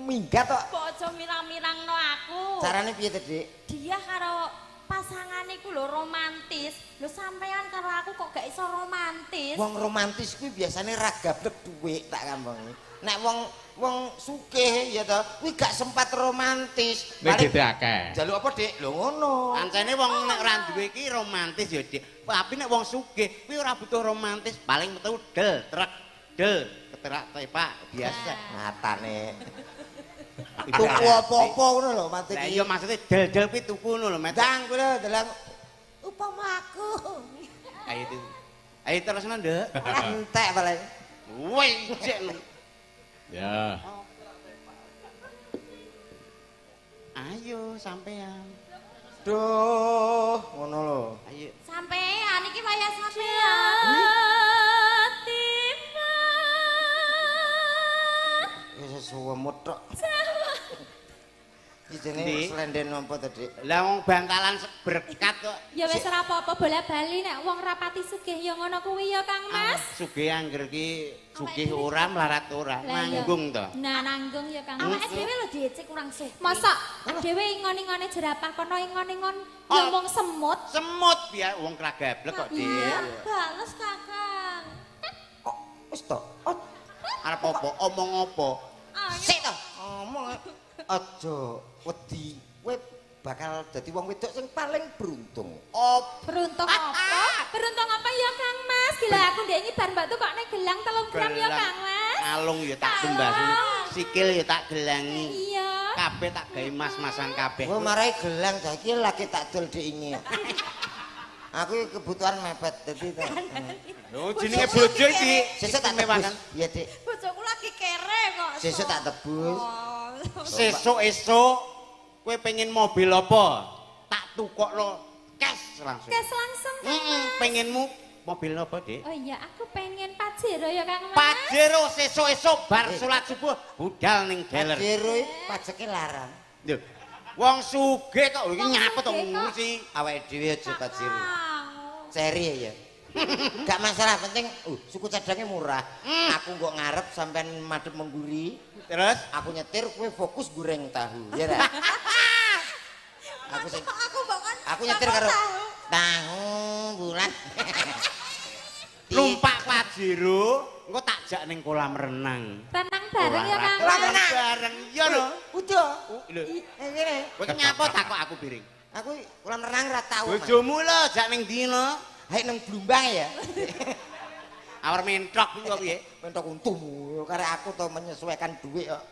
minggat tok. Kok aja mirang-mirangno aku. Carane piye to, Dik? Dia karo pasangan iku lho romantis. Lho sampean karo aku kok gak iso romantis? Wong romantis kuwi biasane ra gablek dhuwit tak kambangi. Nek wong sugih ya to, kuwi gak sempat romantis. Nek dite akeh. Jaluk apa, Dik? Lho ngono. Ancene wong nek ora duwe iki romantis ya, Dik. Tapi nek wong sugih kuwi ora butuh romantis, paling metu del trek del keterak tepak biasa. Matane. Tuku apa-apa ngono lho mati Lah iki. iya maksude del-del kuwi tuku ngono lho, Met. Dang kuwi lho dalang upama aku. Ayo itu. Ayo terusno, Nduk. Entek paling. Woi, cek. Ya. Ayo sampean. Duh, ngono lho. Ayo. Sampean iki wayah sampean. Wis suwemut tok. Iki Ndi? jenenge slenden apa to, Dik? Lah wong bantalan berkat kok. Ya wis ora apa-apa bola-bali nek wong rapati sugih ya ngono kuwi ya Kang Mas. Sugih angger ki sugih ora melarat ora, Lah iya. nanggung to. Nah nanggung ya Kang Mas. Awake dhewe lho diecek kurang sugih. Mosok dhewe ingon-ingone jerapah kono ingon-ingon ya Oh. mung semut. Semut biar wong kragablek kok, Dik. Iya, bales Kakang. Kok wis to? Oh, Arep apa? Omong apa? sik to. Ngomong aja wedi. Kowe bakal dadi wong wedok sing paling beruntung. Beruntung apa? Beruntung apa ya Kang Mas? Gila aku ndek iki bar mbak tuh kok nek gelang 3 gram ya Gelang. Kang Mas. Kalung ya tak Kalung. tumbasi, sikil ya tak gelangi. Iya. Kabeh tak gawe mas-masan kabeh. Kowe marai gelang saiki lagi tak dol diingi. Aku iki kebutuhan mepet dadi to. Lho jenenge bojo iki. Sesuk tak Mewah tebus. kan? Iya, Dik. Bojoku lagi kere kok. Sesuk tak tebus. Sesuk-esuk kowe pengen mobil apa? Tak tukokno cash langsung. Kes langsung Kang Mas. Pengenmu mobil apa, Dik? Oh iya, aku pengen Pajero ya Kang Mas. Pajero sesuk-esuk bar salat subuh budal ning dealer. Jero pajeke larang. Lho, wong sugih kok iki Wong nyapet to sugih kok. ngurusi. Awake dhewe aja pajero. Kang. Seri ya. Gak masalah, penting suku cadangnya murah. Aku kok ngarep sampean madhep mengguri. Terus Aku nyetir, kowe fokus goreng tahu. Ya ora? Aku nyetir karo tahu bulan. numpak Pajero, engko tak jak ning kolam renang. Renang bareng ya, Kang. Kolam renang. Bareng iya no. Udah. Lho, Ngene. kowe nyapa tak kok aku piring. Aku kolam renang ra tau. Mas. Bojomu lho jak ning ndi no? Hei nang Blumbang ya. Awar mentok kuwi kok piye? Mentok untumu karek aku to menyesuaikan duit kok.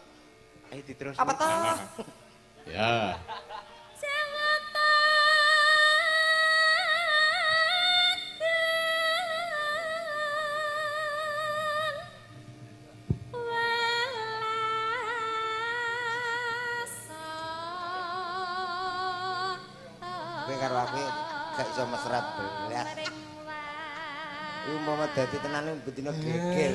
Ayo diterus. Apa toh? Ya. Kowe karo aku gak iso mesrat belas. Umpama dadi tenan bedino geger.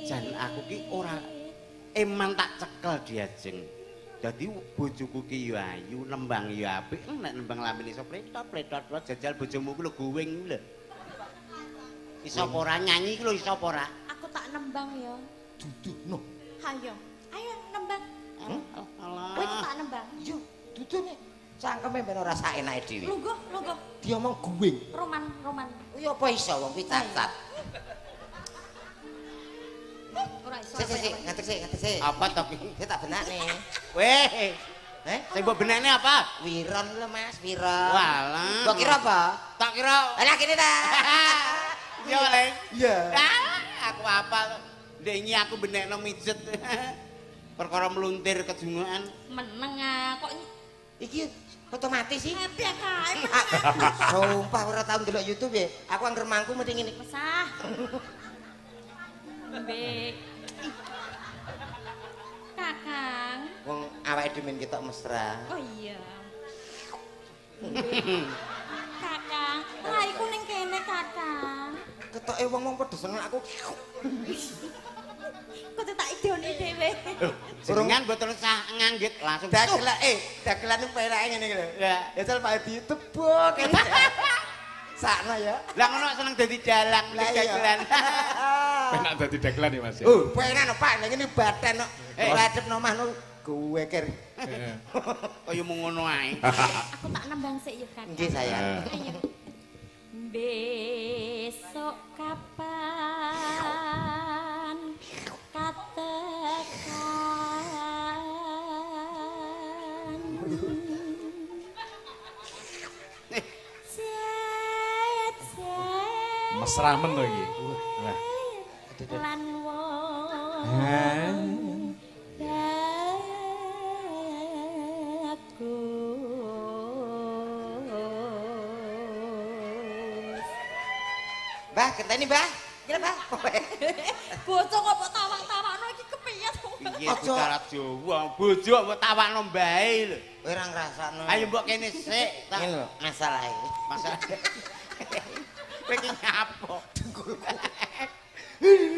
Jan aku ki ora eman tak cekel diajeng. Dadi bojoku ki yo ayu, nembang yo apik, nek nembang lambe iso pletot jajal bojomu ku lho guwing lho. Iso apa ora nyanyi ki lho iso apa ora? Aku tak nembang ya. Duduhno. Ayo, ayo nembang. Alah. Kowe tak nembang. Yo, dudune cangkeme ben ora sak enake dhewe. Lungguh. Dia omong guwing. Roman. Kuwi apa iso wong kuwi cacat. Ora iso. Sik, ngadeg sik. Apa to ki? Saya tak benakne. Weh, sing mbok benekne apa? Wiron lho Mas, wiron. Walah. Mbok kira apa? Tak kira. Lah kene ta. Iya, Leng. Iya. Aku apa? Ndek iki aku benekno mijet. Perkara meluntir kejungan. Meneng kok Iki otomatis sih. happy kae. Sumpah ora tau ndelok YouTube ya. Aku angger mangku mesti ngene. Mesah. Mbek. Kakang. Wong awake dhewe men ketok mesra. Oh iya. Kakang, lah iku ning kene, Kakang. Ketoke wong-wong padha seneng aku. Kok tak idoni dhewe. Jenengan mboten usah nganggit langsung. Dagelan perake ngene iki lho. Ya. Ya sel Pak Edi tebok. Sakno ya. Lah ngono seneng dadi dalang Lah iya. dagelan. Penak dadi dagelan ya Mas. Ya? Penak no Pak, ning ngene badan kok. Ladep nomah no gue ker. Kaya mung ngono ae. Aku tak nembang sik ya, Kakang. Nggih sayang. Ayo. Besok kapan katakan Mesra men to iki. Wah. lan wong Mbah, genteni Mbah. Kira Mbah. bocah kok tawak-tawakno iki kepiye to? Piye bicara Jawa, bojo mbok tawakno mbae lho. Kowe ora ngrasakno. Ayo mbok kene sik. Ngene lho, masalah iki. Masalah. Kowe iki nyapo?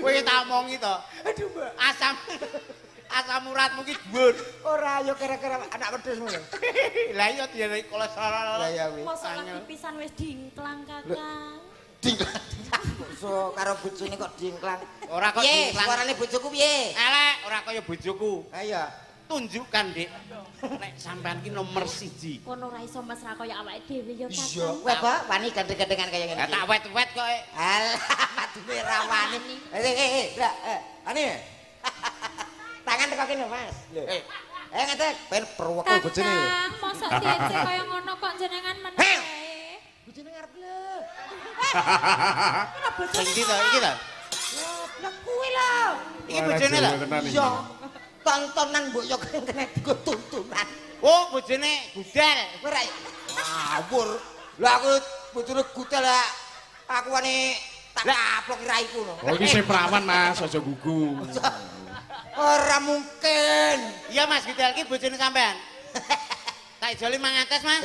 Kowe tak omongi to. Aduh, Mbak. Asam uratmu ki dhuwur. Ora yo kira-kira anak wedhusmu lho. Lah iya diarani kolesterol. Lah ya wis. Mosok lagi pisan wis dingklang, Kakang. Dingklang. So karo bojone kok dingklang. Ora kok Piye, dingklang. suarane bojoku piye? Elek, ora kaya bojoku. Ayo. Tunjukkan, Dik. Nek sampean ki nomor 1. Kono ora iso mesra kaya awake dhewe ya, Iya, Kakang. kowe apa? Wani gandeng-gandengan kaya ngene. Ya tak wet-wet kok. Alah, padune ra wani. Bra, ani. Tangan teko kene, Mas. Lho. Ngetek, ben perwek bojone lho. Kakang, mosok diece kaya ngono kok jenengan meneh. Bojone ngarep lho. Ora bojone. Sing ndi to iki to? Lah kuwi lho. Iki bojone lho. Iya. Tontonan mbok yo kene digo tuntunan. Oh, bojone budal. Kowe ra ngawur. Lah aku bojone gudel lah. Aku wani tak kaplok raiku no. Oh iki sing perawan Mas, aja gugu. Ora mungkin. Iya Mas, budal ki bojone sampean. Tak ijoli mangates, Mas.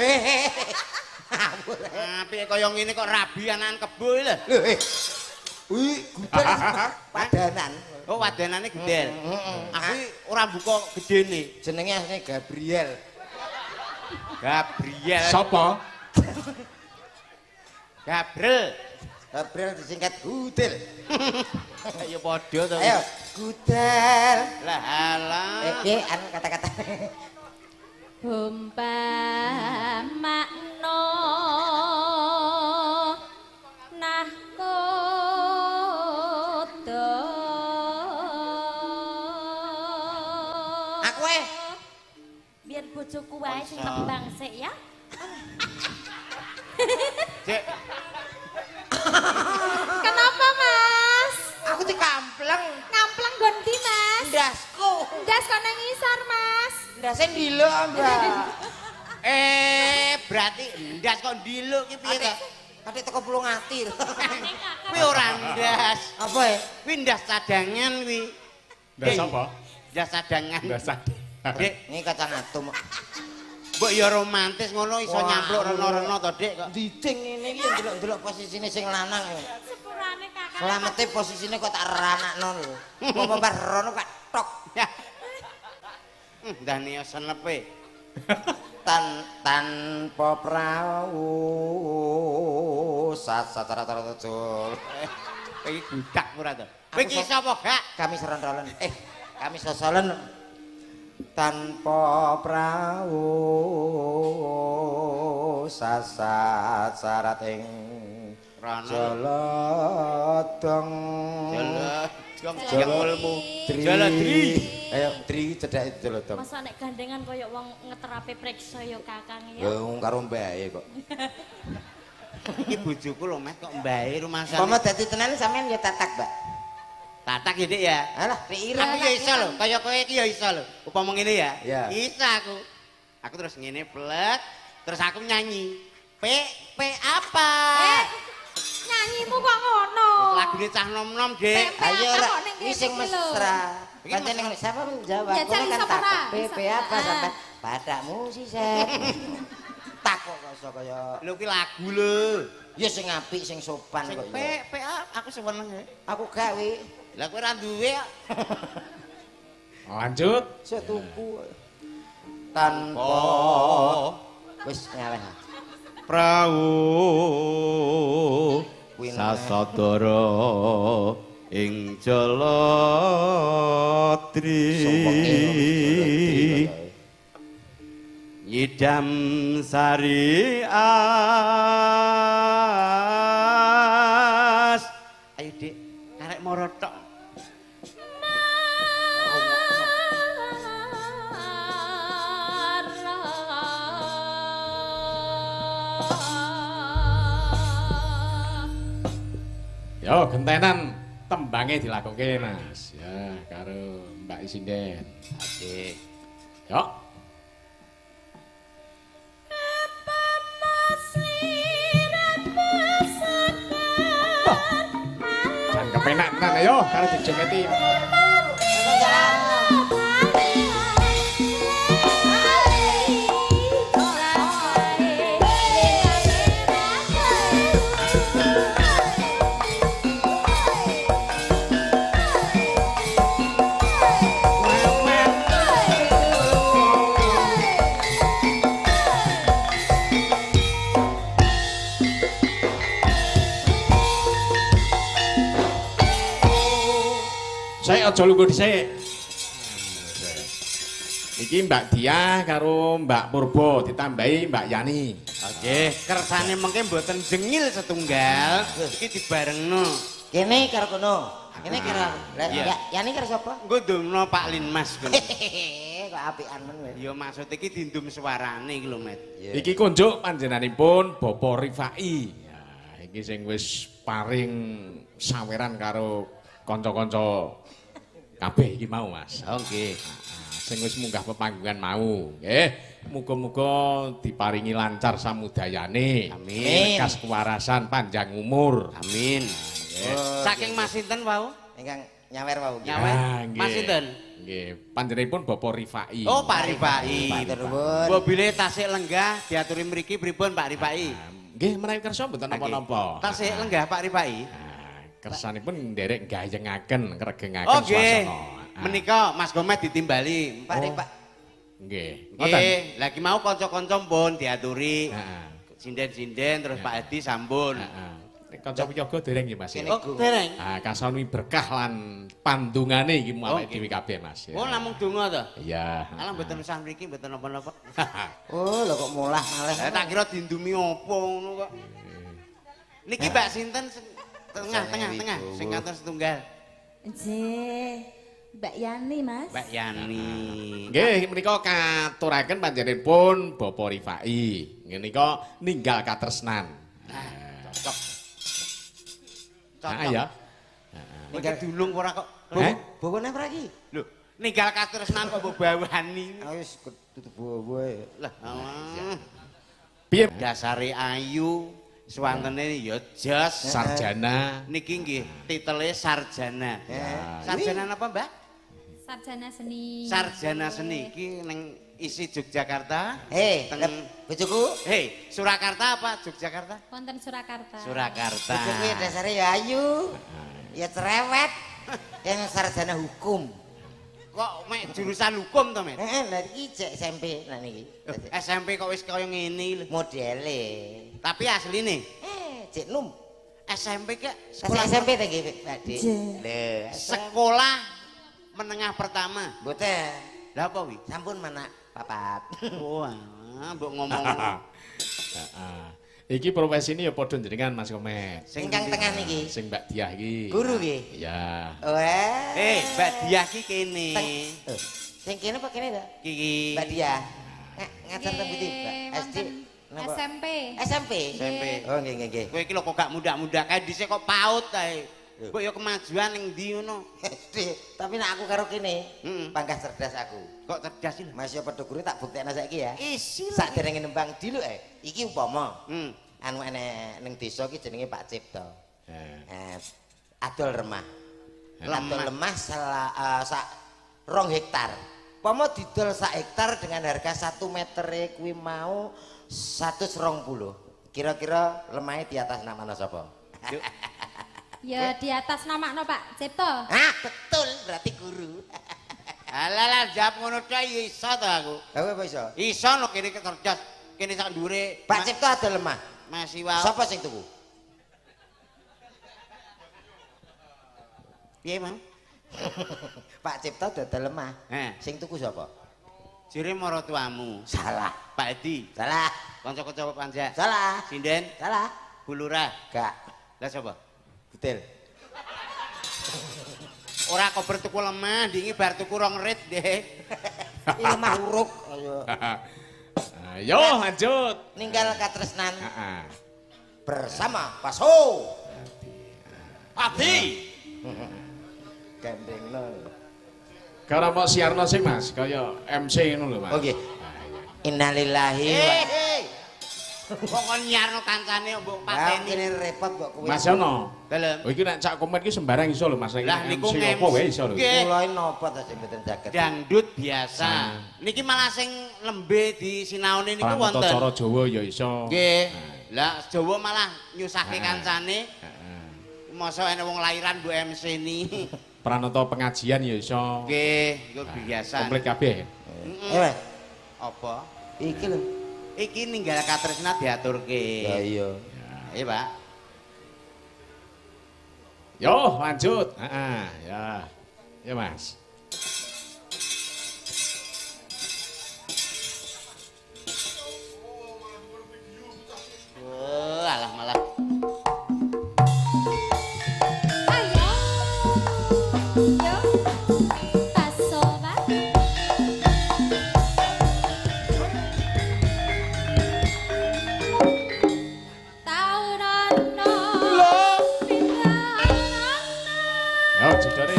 Ngawur. Apike kaya ngene kok rabi anakan kebo lho. Lho, Wih, gudel padanan. Oh, wadanane gudel. Aku ora buka gedene. Jenenge asline Gabriel. Gabriel. Sopo? Gabriel. Gabriel disingkat gudel. Ya padha to. Ayo, gudel. Lah alah. Anu kata-kata. Umpamakno nahkoda Aku biar bojoku wae sing nembang sik ya. Cek, Kenapa, Mas? aku dikampleng. Ngampleng gondi, Mas. Ndasku. Ndas kok nang ngisor, Mas. Ndase ndilo, Mbak. berarti ndas kok ndiluk ki piye to? Kadek teko pulung ati. Kuwi ora ndas. Apa ya? Kuwi ndas cadangan kuwi. Ndas apa? Ndas cadangan. Ndas Dik, Ini kacang atom. mbok ya romantis ngono iso Wah. nyampluk reno-reno to, Dik kok. Dicing ini iki ndelok-ndelok posisine sing lanang. Sepurane kakak. Selamete posisine kok tak ranakno lho. Apa mbah rono kok tok. Ndane senepe. Tanpa prau sacara-cara Iki budak ora to. Kowe iki sapa gak? kami serondolen kami sosolen tanpa prau sasat syarat ing Rono. Jolodong Jololmu. Joladri. Ayo Dri cedhake Jolodong. Masa nek gandengan koyo wong ngeterape priksa ya Kakang ya. Wong karo mbae kok. Iki bojoku lho, Mas, kok mbae rumasane. Pama dadi tenan sampean ya tatak, Mbak. Tatak ya, Dik ya. Alah, Ira. Aku ya iso lho, kaya kowe iki ya iso lho. Upama ngene ya. Ya. Iso aku. Aku terus ngene plek, terus aku nyanyi. P apa? Nyanyimu kok ngono? Lagune cah nom-nom, Dik. Ayo Apa ora, kok ning iki sing kene iki lho? mesra. Iki Pancene ngene, siapa menjawab? Ya, Kowe cari kan siapa takut. ra? PP apa Ah. sampean? Padamu sih, Sep. Takut kok iso kaya Lho ki lagu lho. ya sing apik, sing sopan Sing kok P ya. aku seneng ya. Aku gawe, Lah kowe ora duwe kok. Lanjut. sik tuku. Tanpa Oh. wis ngaleh. Prau Kuwi sasadara ing Jaladri Nyidam sari as. Ayo Dik, karek moro tok. Yo gentenan tembange dilakoke Mas. Ya karo Mbak Isinden. Adik. Yo. Jan kepenak tenan ayo karo dijogeti. Saya aja lungguh dhisik. Iki Mbak Diah karo Mbak Purbo ditambahi Mbak Yani. Oke, kersane mengke mboten jengil setunggal. Iki dibarengno. Kene karo kono. Kene kira. Lah Iya. ya ini karo sapa? Engko ndumno Pak Linmas kono. Kok apikan men kowe. Ya maksud iki dindum suarane iki lho, Met. Iki kunjuk panjenenganipun Bapak Rifai. Ya, iki sing wis paring saweran karo kanca-kanca kabeh iki mau, Mas. Oh, nggih. Sing wis munggah pepanggungan mau. Nggih, muga-muga diparingi lancar samudayane. Amin. Lekas kewarasan, panjang umur. Amin. Saking Mas sinten wau? Ingkang nyawer wau. Nyawer. Ah, nggih. Mas sinten? Nggih, panjenenganipun Bapak Rifai. Oh, Pak Rifai. Matur nuwun. Mobile tasik lenggah diaturi mriki pripun Pak Rifai? Nggih, menawi kersa mboten napa-napa. Tasik lenggah Pak Rifai. Nah, kersanipun nderek gayengaken ngregengaken Oh nggih. swasana. Menika Mas Gomet ditimbali. Pak Ring, Pak. Nggih. Ngoten. Nggih, lagi mau kanca-kanca pun diaturi. Heeh. Sinden-sinden terus Pak Edi sampun. Heeh. Nek kanca wiyaga dereng nggih Mas. Kene. Oh, dereng. Ah, kasoni berkah lan pandungane iki Oh, awake nggih. dhewe kabeh Mas. Oh, namung donga to? Iya. Alah mboten usah mriki mboten napa-napa. Oh, lho kok mulah malih. Tak kira dindumi apa ngono kok. Niki Mbak sinten tengah-tengah sing kantor setunggal. Nggih. Mbak Yani, Mas. Mbak Yani. Nggih, menika katuraken panjenenganipun Bapak Rifai. Menika ninggal katresnan. Cocok. Ah ya. Ninggal dulung ora kok. Bawane ora iki? Lho, ninggal katresnan kok mbok bawani. Ah wis tutup bawa. Lah, alah. Piye Dasare ayu, swantene ya jas. sarjana? Niki nggih titele sarjana. Sarjana napa, Mbak? Sarjana seni. Sarjana seni iki ning isi Yogyakarta. Teng bojoku. Surakarta apa Yogyakarta? Wonten Surakarta. Surakarta. Bojoku ya dasare ya ayu. Ya cerewet. Yang sarjana hukum. Kok mek jurusan hukum to, Met? Heeh, lha iki cek SMP lah niki. SMP kok wis kaya ngene lho. Modele. Tapi asline Cek num. SMP ke Sekolah sekolah SMP ta nggih, Pak Dik? Lho, sekolah menengah pertama. mboten. Lah apa wi? Sampun menak papat. Wah, mbok ngomong Heeh. Iki profesine ya padha jenengan Mas Komet. Ingkang tengah niki. Sing Mbak Diah iki. Guru nggih. Iya. Weh. Mbak Diah ki kene. Sing kene apa kene ta? Kiki. Mbak Diah. Ngajar teng pundi, Mbak? SD. Napa? SMP. SMP. SMP. Oh, nggih nggih nggih. Kowe iki lho kok gak muda-muda kae dhisik kok paut kae. Mbok ya kemajuan ning ndi ngono. SD. Tapi nek aku karo kene, Heeh. pangkas cerdas aku. Kok cerdas iki lho. Mas yo padha guru tak buktekno saiki ya. Isi. Sakderenge nembang diluk iki upama. Hmm. Anu enek ning desa iki jenenge Pak Cipto. Eh. Adol remah. Lemah. Adol lemah sak 2 hektar. Upama didol sak hektar dengan harga 1 meter kuwi mau 120. Kira-kira lemahnya di atas nama sapa? Ya di atas nama no Pak Cipto. Ah, betul, berarti guru. Alah jawab ngono kae ya iso to aku. Apa iso? Iso no kene cerdas. Kene sak ndure Pak Cipto adol lemah. masih wae. Sapa sing tuku? Piye, Mang? Pak Cipto dodol lemah. Heh. Sing tuku sapa? Jere maratuamu. Salah. Pak Edi, Salah. kanca-kanca panja. Salah. Sinden, Salah. Bulurah. Gak. Lah sapa? Betul. Ora kok bertuku lemah, dingi bar tuku rong rit deh. Ini lemah uruk. Ayo. Ayo lanjut. Ninggal katresnan Heeh. bersama Paso. Adi. Gandengno. Karo mau siarno sing Mas, kaya MC ngono lho Mas. Oke. Innalillahi wa Kok kon nyarno kancane mbok Lah pateni. kene repot kok kowe. Mas Yono. Dalem. Oh iki nek cak komen iki sembarang iso lho Mas. Lah niku MC apa wae iso lho. Nggih. Mulai napa ta sing mboten saged. Dangdut biasa. Niki malah sing lembe di sinaune niku Pranata wonten. cara Jawa ya iso. Nggih. Lah Jawa malah nyusahke kancane. Heeh. Masa enek wong lairan mbok MC ni. Pranata pengajian ya iso. Nggih, iku biasa. Komplit kabeh. Wes, Apa? iki lho. Iki ninggal katresna diaturke. Ya iya. Iya, Pak. Yo lanjut. Heeh, ya. Ya Mas. Alah malah. Ayo. Yo. Paso Pak. Taurono. Yo jedane.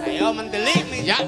Ayo mendelik nih. Ya.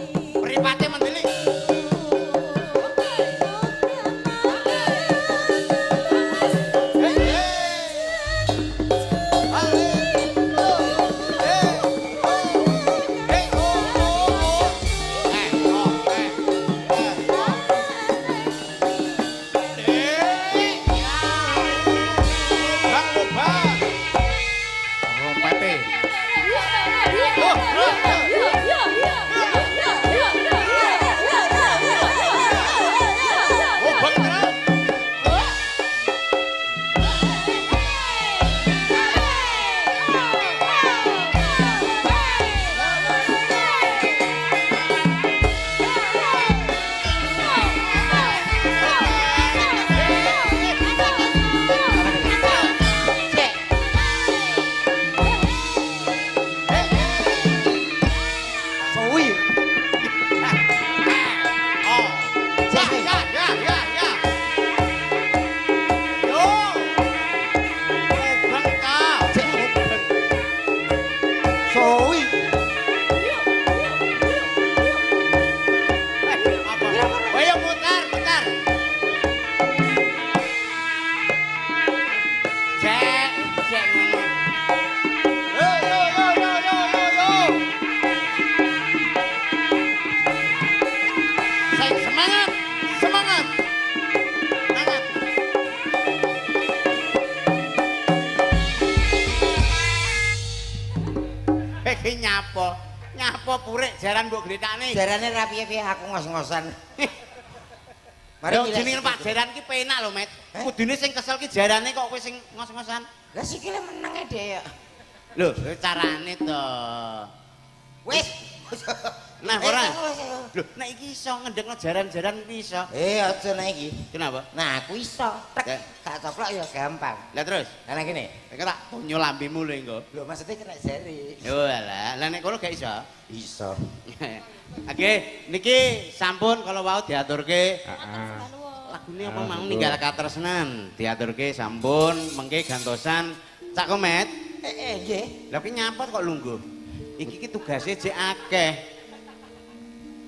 Sowi. Ayo mutar, mutar. Cek, cek ngono. Yo. Say, semangat, semangat. Semangat. Iki nyapo purik jaran mbok gletakne. Jarane ra piye-piye aku ngos-ngosan. Mari jenenge Pak Jaran ki penak lho, Met. Kudune sing kesel ki jarane kok kowe sing ngos-ngosan. Lah sikile meneng e dhek ya. Lho, carane to. Wis. Nah, ora. Lho, nek iki iso ngendhekno jaran-jaran iki iso. Aja nek iki. Kenapa? Nah, aku iso. Tek, gak coplok ya gampang. Lah terus, Lah nek kene. nek tak tonyo lambemu lho engko. Lho maksudnya kena jari. Yo alah, lah nek kono gak iso. Iso. Oke, niki sampun kalau wau diaturke. Heeh. Lagune apa mau ninggal katresnan, diaturke sampun, mengke gantosan Cak Komet. Nggih. Lah ki nyapot kok lungguh. Iki ki tugase jek akeh.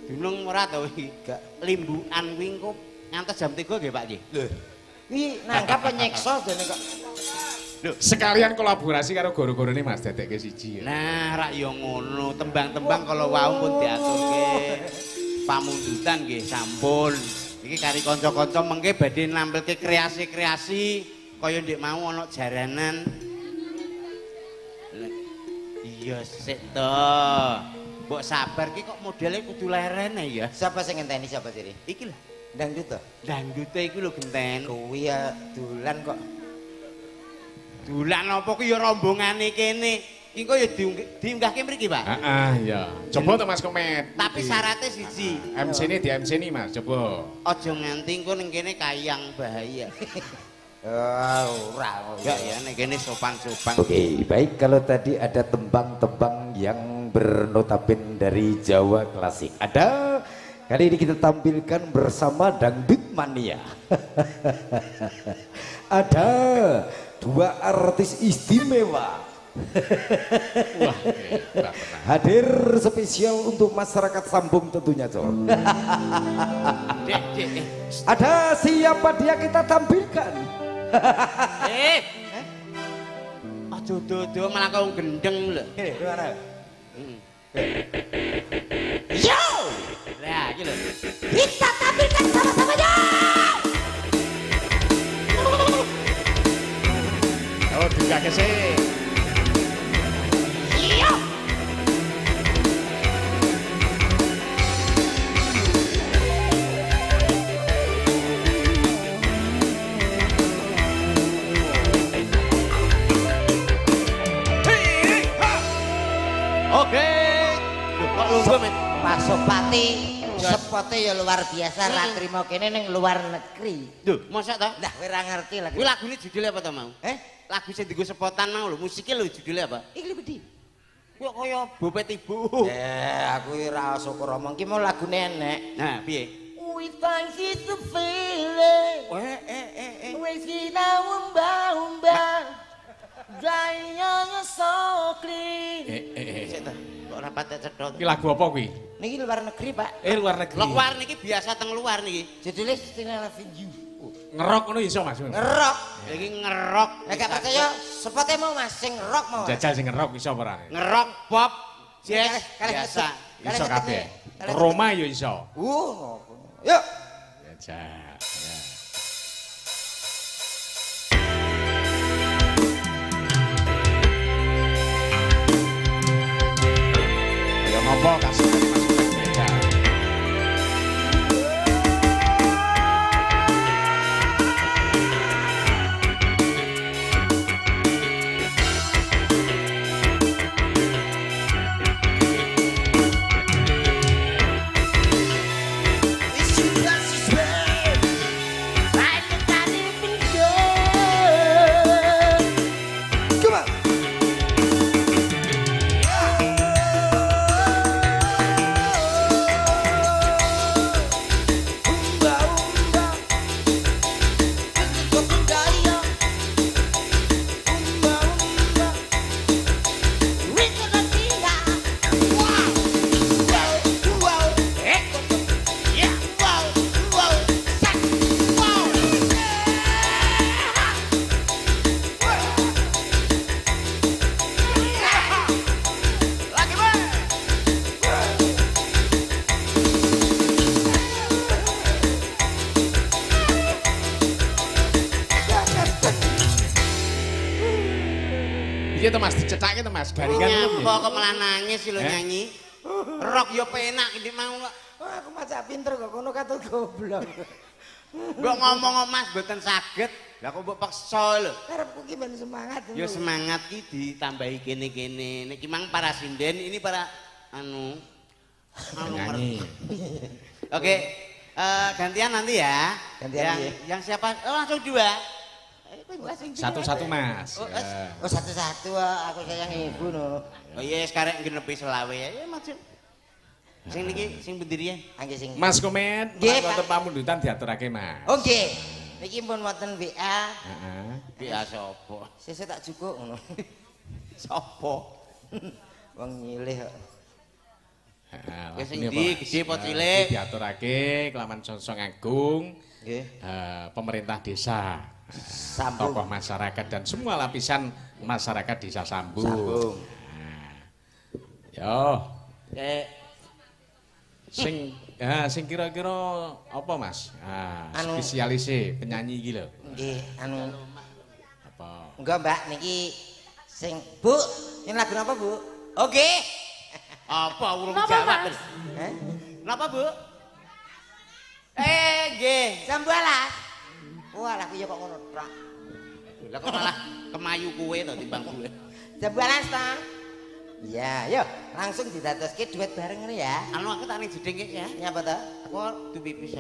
Dunung ora to iki, gak limbukan kuwi engko ngantos jam 3 nggih Pak nggih. Lho. Kuwi nangkap penyiksa jane kok. Sekalian kolaborasi karo goro-gorone Mas dedekke siji. Nah, rak yo ngono, tembang-tembang kalau wau pun diaturke. Pamundutan nggih sampun. Iki kari kanca-kanca mengke badhe nampilke kreasi-kreasi kaya ndek mau ana jaranan. Iya sik to. Mbok sabar ki kok modele kudu lerene ya. Siapa sing ngenteni siapa sih? Iki lho, Dangdut to. dangdute iku lho genten. Kuwi ya dolan kok. Dulan apa ku ya rombongane kene. Iki kok ya diunggahke mriki, Pak. Heeh, ya. Coba to Mas Komet. Tapi syaratnya siji. MC-ne di MC-ne Mas, coba. Aja nganti engko ning kene kayang bahaya. Ora. Enggak ya, nek kene sopan-sopan. Oke, baik kalau tadi ada tembang-tembang yang bernotaben dari Jawa klasik. Ada kali ini kita tampilkan bersama Dangdut Mania. Ada dua artis istimewa. Wah, hebat. Hadir spesial untuk masyarakat Sambung tentunya, Cok. Dek. Ada siapa dia kita tampilkan? Aja dodo malah kau gendeng lho. Gimana? Yo! Lah, iki lho. Kita tampilkan sama-samanya. Oh, juga kesih. Oke. Loh, kok lungguh, Met? Pak Sopati spotnya ya luar biasa ra trimo kene ning luar negeri. Duh, masa ta? Lah kowe ra ngerti lagi. Kuwi lagune judulnya apa ta mau? Lagu sing dienggo sepotan mau lho, musiknya lho judulnya apa? Iki lho Budi. Kuwi kaya Bopet Ibu. Aku ora syukur omong ki mau lagune enek. Nah, piye? We find it the feeling. Wes kita umba-umba. Dayanya so clean. Sik ta. Kok ora patek cedhot. Iki lagu apa kuwi? Niki luar negeri, Pak. Luar negeri. Luar niki biasa teng luar niki. Judulnya Still Loving You. Ngerok ngono iso Mas. Ngerok. Iki ngerok. Nek gak percaya spotnya mau Mas sing rock mau. Jajal sing ngerok iso ora? Ngerok pop jazz Kalian biasa. Iso kabeh. Roma yo iso. Yuk. Jajal. Ya. Ayo ngopo kasih Mas Beda. Come on. dicecake to Mas, garingan lho. Nyapa kok malah nangis lho nyanyi. Rock yo penak iki mau kok. Wah, aku macak pinter kok kono katut goblok. Mbok ngomong Mas mboten saged. Lah kok mbok paksa lho. Karepku ki ben semangat. Yo semangat ki ditambahi kene-kene. Niki mang para sinden, ini para anu Nyanyi. Oke, gantian nanti ya. Gantian, yang siapa? Oh, langsung dua. Satu-satu Mas. Oh, Ya. Oh, satu-satu aku sayang ibu no. Oh iya, sekarang genepi selawe ya. Ya maksud. Sing niki sing bendiri ya. Angge sing. Mas Komet, Nggih, wonten Pak. pamundutan diaturake Mas. Oh nggih. Niki pun wonten WA. Heeh. Biasa sapa? Sesuk tak jukuk ngono. Sapa? Wong nyilih kok. Heeh. Ya sing lagune ndi, apa, Mas? gede apa Nah, cilik? iki diaturake kelaman Sonsong Agung. Nggih. Pemerintah desa. Sambung. Tokoh masyarakat dan semua lapisan masyarakat desa Sambung. Sambung. Yo, Eh, sing kira-kira apa Mas? Anu- Spesialise penyanyi iki lho. Nggih, anu Apa? enggak Mbak niki sing Bu, ini lagu apa Bu? Oke. apa urung Napa, jawab? Mas? Eh? Napa, Bu? Nggih. Sambualah. Wah, lagu ya kok ngono tok. Lah kok malah kemayu kowe to timbang kowe. Sambualah ta? Iya, yuk langsung didadoske duet bareng ngene ya. Anu aku tak ning jeding iki ya. Nyapa ta? Aku du pipis.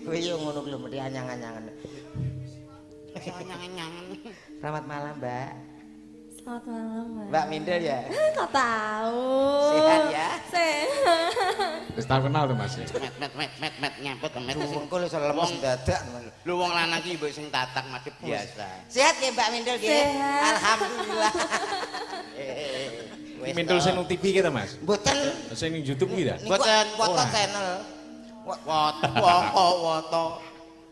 Kowe yo ngono kuwi lho mesti anyang-anyangan. Anyang-anyang. Selamat malam, Mbak. Selamat malam, Mbak. Mbak Mindel ya? Kok tahu? Sehat ya? Sehat. Wis tau kenal tuh Mas. Met nyambut met. Wongkul iso lemes dadak. Lu wong lanang iki mbok sing tatak madhep biasa. Sehat ya Mbak Mindel nggih? Sehat. Alhamdulillah. Wis Mintul to. sing nang TV ki ta Mas? Mboten. Sing ning YouTube ki ta? Niku Mboten. foto Ora. channel. Woto.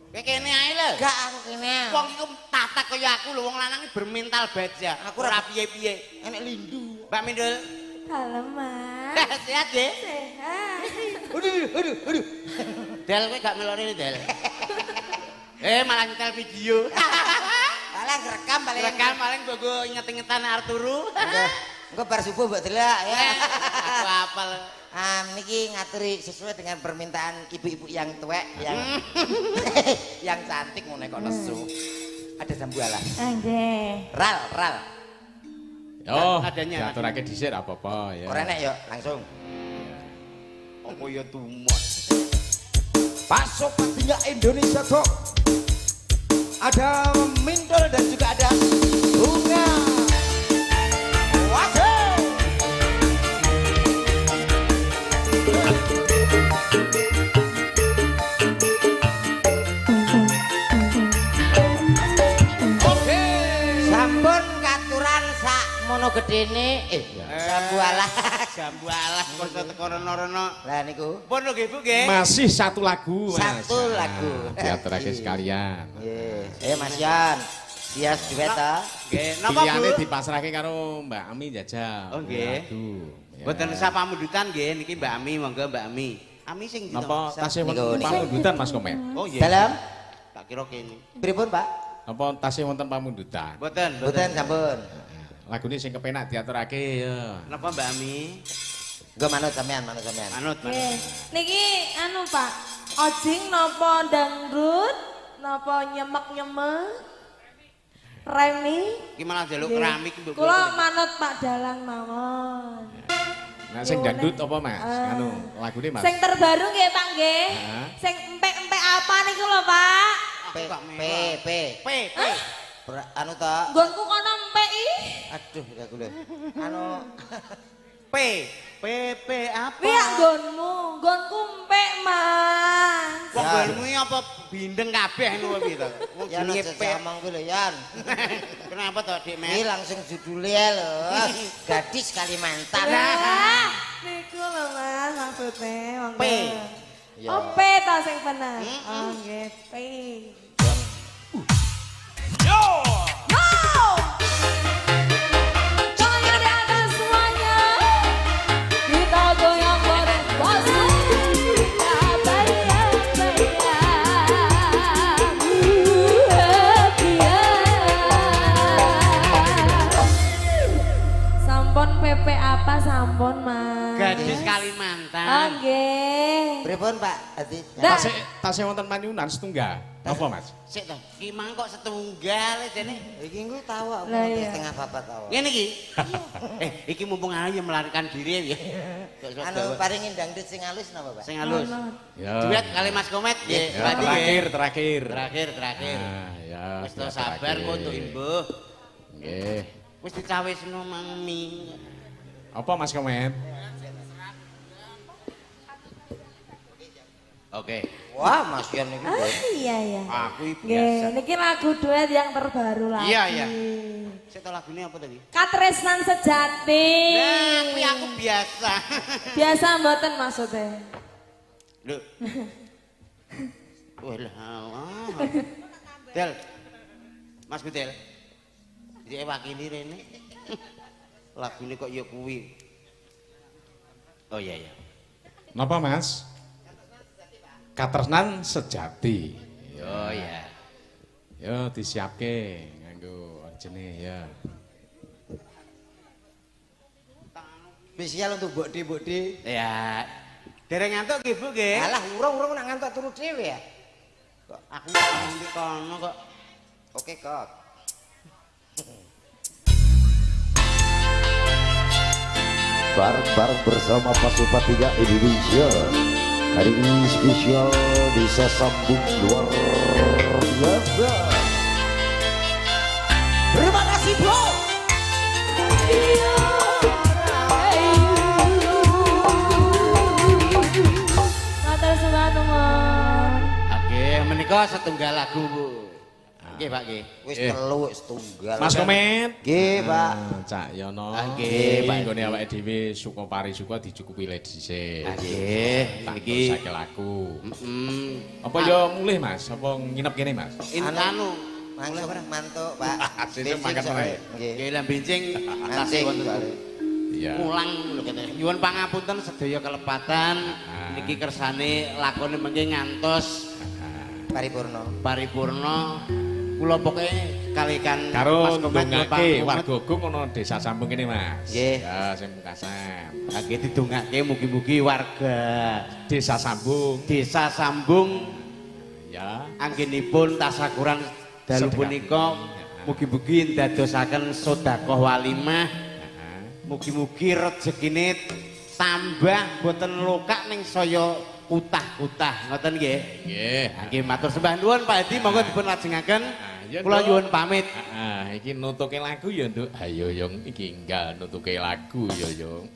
Kayak kene ae lho. Gak aku kene. Wong iku tatak kaya aku lho, wong lanang iki bermental baja. Aku Ora ora- piye-piye. Enek lindu. Mbak Mindul. Dalam, Mas. Sehat nggih? Sehat. Aduh. Del kowe gak melok rene, Del. Malah nyetel video. Paling rekam paling. Rekam paling bogo inget-ingetan Arturu. Engko bar subuh mbok delok ya. Aku apal. Niki ngaturi sesuai dengan permintaan ibu-ibu yang tuwek yang yang cantik ngono kok nesu. Ada sambualah. Nggih. Ral. Yo, Nadanya. diaturake dhisik apa-apa ya. Ora enek yo langsung. Apa ya tumot. Pasok Patinga Indonesia Talk. Ada Mindol dan juga ada Bunga. Waduh. Oke. Sampun katuran sak mono gedene sambualah. Jambualah kok teko rono-rono. Lah niku Pun lho nggih Bu nggih. Masih satu lagu Mas. Satu lagu. Diaturake sekalian. nggih. Mas Yan. Sias duet ta. Nggih, napa Pilihane Bu? dipasrahke karo Mbak Ami jajal. Oh, nggih. Lagu. Ya. Mboten sapa mundutan nggih niki Mbak Ami, monggo Mbak Ami. Ami sing ndi to? Napa tasih Niku, wonten niku. pamundutan Mas Komet? Oh iya. Dalam Tak kira kene. pripun Pak? Napa tasih wonten pamundutan? Mboten, Mboten sampun. Lagune sing kepenak diaturake ya. Napa Mbak Ami? Nggo manut sampean. Manut. Nggih. Niki anu Pak, ojing napa dangdut, napa nyemek-nyemek? Remi. Iki malah njaluk Nggih. keramik mbok. Kula manut Pak Dalang mawon. Nah, sing dangdut apa Mas? Anu, lagune Mas. Sing terbaru nggih Pak nggih. Hah? Sing empek-empek apa niku lho Pak? P. Anu ta. Nggonku kono empek i. Aduh, aku lho. Anu PP apa? Piye nggonmu? Nggonku empek Mas. Wong Ya. nggonmu iki apa bindeng kabeh ngono piye to? Wong Yan jenenge aja P. ngomong ku lho Yan. Kenapa to Dik Ini Met? langsung judulnya lho. Gadis Kalimantan. Lah, niku lho Mas maksudnya monggo. P. Ya. Oh, P ta sing bener. Oh, nggih, P. Yo! Yo! Tangan di atas semuanya. Kita goyang bareng bosku. Ya, bayang, bayang. sampun PP apa sampun, Mas? Gadis Kalimantan. Oh, nggih. Pripun Pak? Adi. Dah. Tasih wonten panyunan setunggal. Apa Mas? Sik to, ki mang kok setunggal jane. Iki engko tahu aku Lah, iya. setengah papat tahu. Ngene iki. Iki mumpung ayo melarikan diri ya. Anu paringin dangdut sing halus napa, Pak? Sing halus. Ya. Duet kali Mas Komet nggih. Ya, Berarti terakhir. Terakhir. Nah, ya. Wis to sudah sabar terakhir. kok untuk imbuh. Nggih. Wis dicawesno mang mi. Apa Mas Komet? Oke. Wah, Mas Yan iki. Ah, iya ya. Aku iki biasa. Nggih, niki lagu duet yang terbaru lagi. Iya, iya. Sik to lagune apa tadi? Katresnan sejati. Nah, kuwi aku biasa. Biasa mboten maksudnya. Lho. Walah. Del. Mas Gudel. Iki wakili rene. Lagune kok ya kuwi. Oh iya ya. Napa Mas? Katresnan sejati. Oh iya. Yo disiapke nganggo orjene ya. Spesial untuk Mbok De. Ya. Dereng ngantuk nggih Bu nggih. Alah, urung nak ngantuk turu dhewe ya. Kok aku ngomong di kono kok. Oke, kok. Bareng-bareng bersama pasukan 3 Indonesia. Hari ini spesial bisa sambung luar biasa. Terima kasih, Bro. Matur suwun nuwun. Oke, menika setunggal lagu Bu. Nggih Pak nggih. Wis telu wis tunggal. Mas Komet. Nggih, Pak. Cak Yono. Nggih, Pak. Nggone awake dhewe suka parisuka dicukupi le dhisik. Nggih, Tak niki. terusake lagu. Heeh. Apa ya mulih Mas? Apa nginep kene Mas? Anu. Langsung mantuk, Pak. Sesuk makan wae. Nggih. Nggih lan benjing Nanti wonten Iya. mulang lho kene. Nyuwun pangapunten sedaya kelepatan. Niki kersane lakone mengke ngantos paripurna. paripurna. Kula pokoke kalikan Karo Komet, ndongake Pak warga Gung ana desa sambung kene Mas. Nggih. Ya sing pungkasan. Nggih didongake mugi-mugi warga Desa sambung. Desa Sambung Ya. anggenipun tasakuran dalu Sedekah. punika mugi-mugi ndadosaken sedekah walimah. Mugi-mugi rezekine tambah boten lokak ning saya kutah-kutah ngoten nggih. Nggih. Nggih matur sembah nuwun Pak Edi monggo dipun lajengaken. ya, Kula Nduk. nyuwun pamit. Iki nutuke lagu ya Nduk. Ayo Yung iki enggal nutuke lagu ya Yung.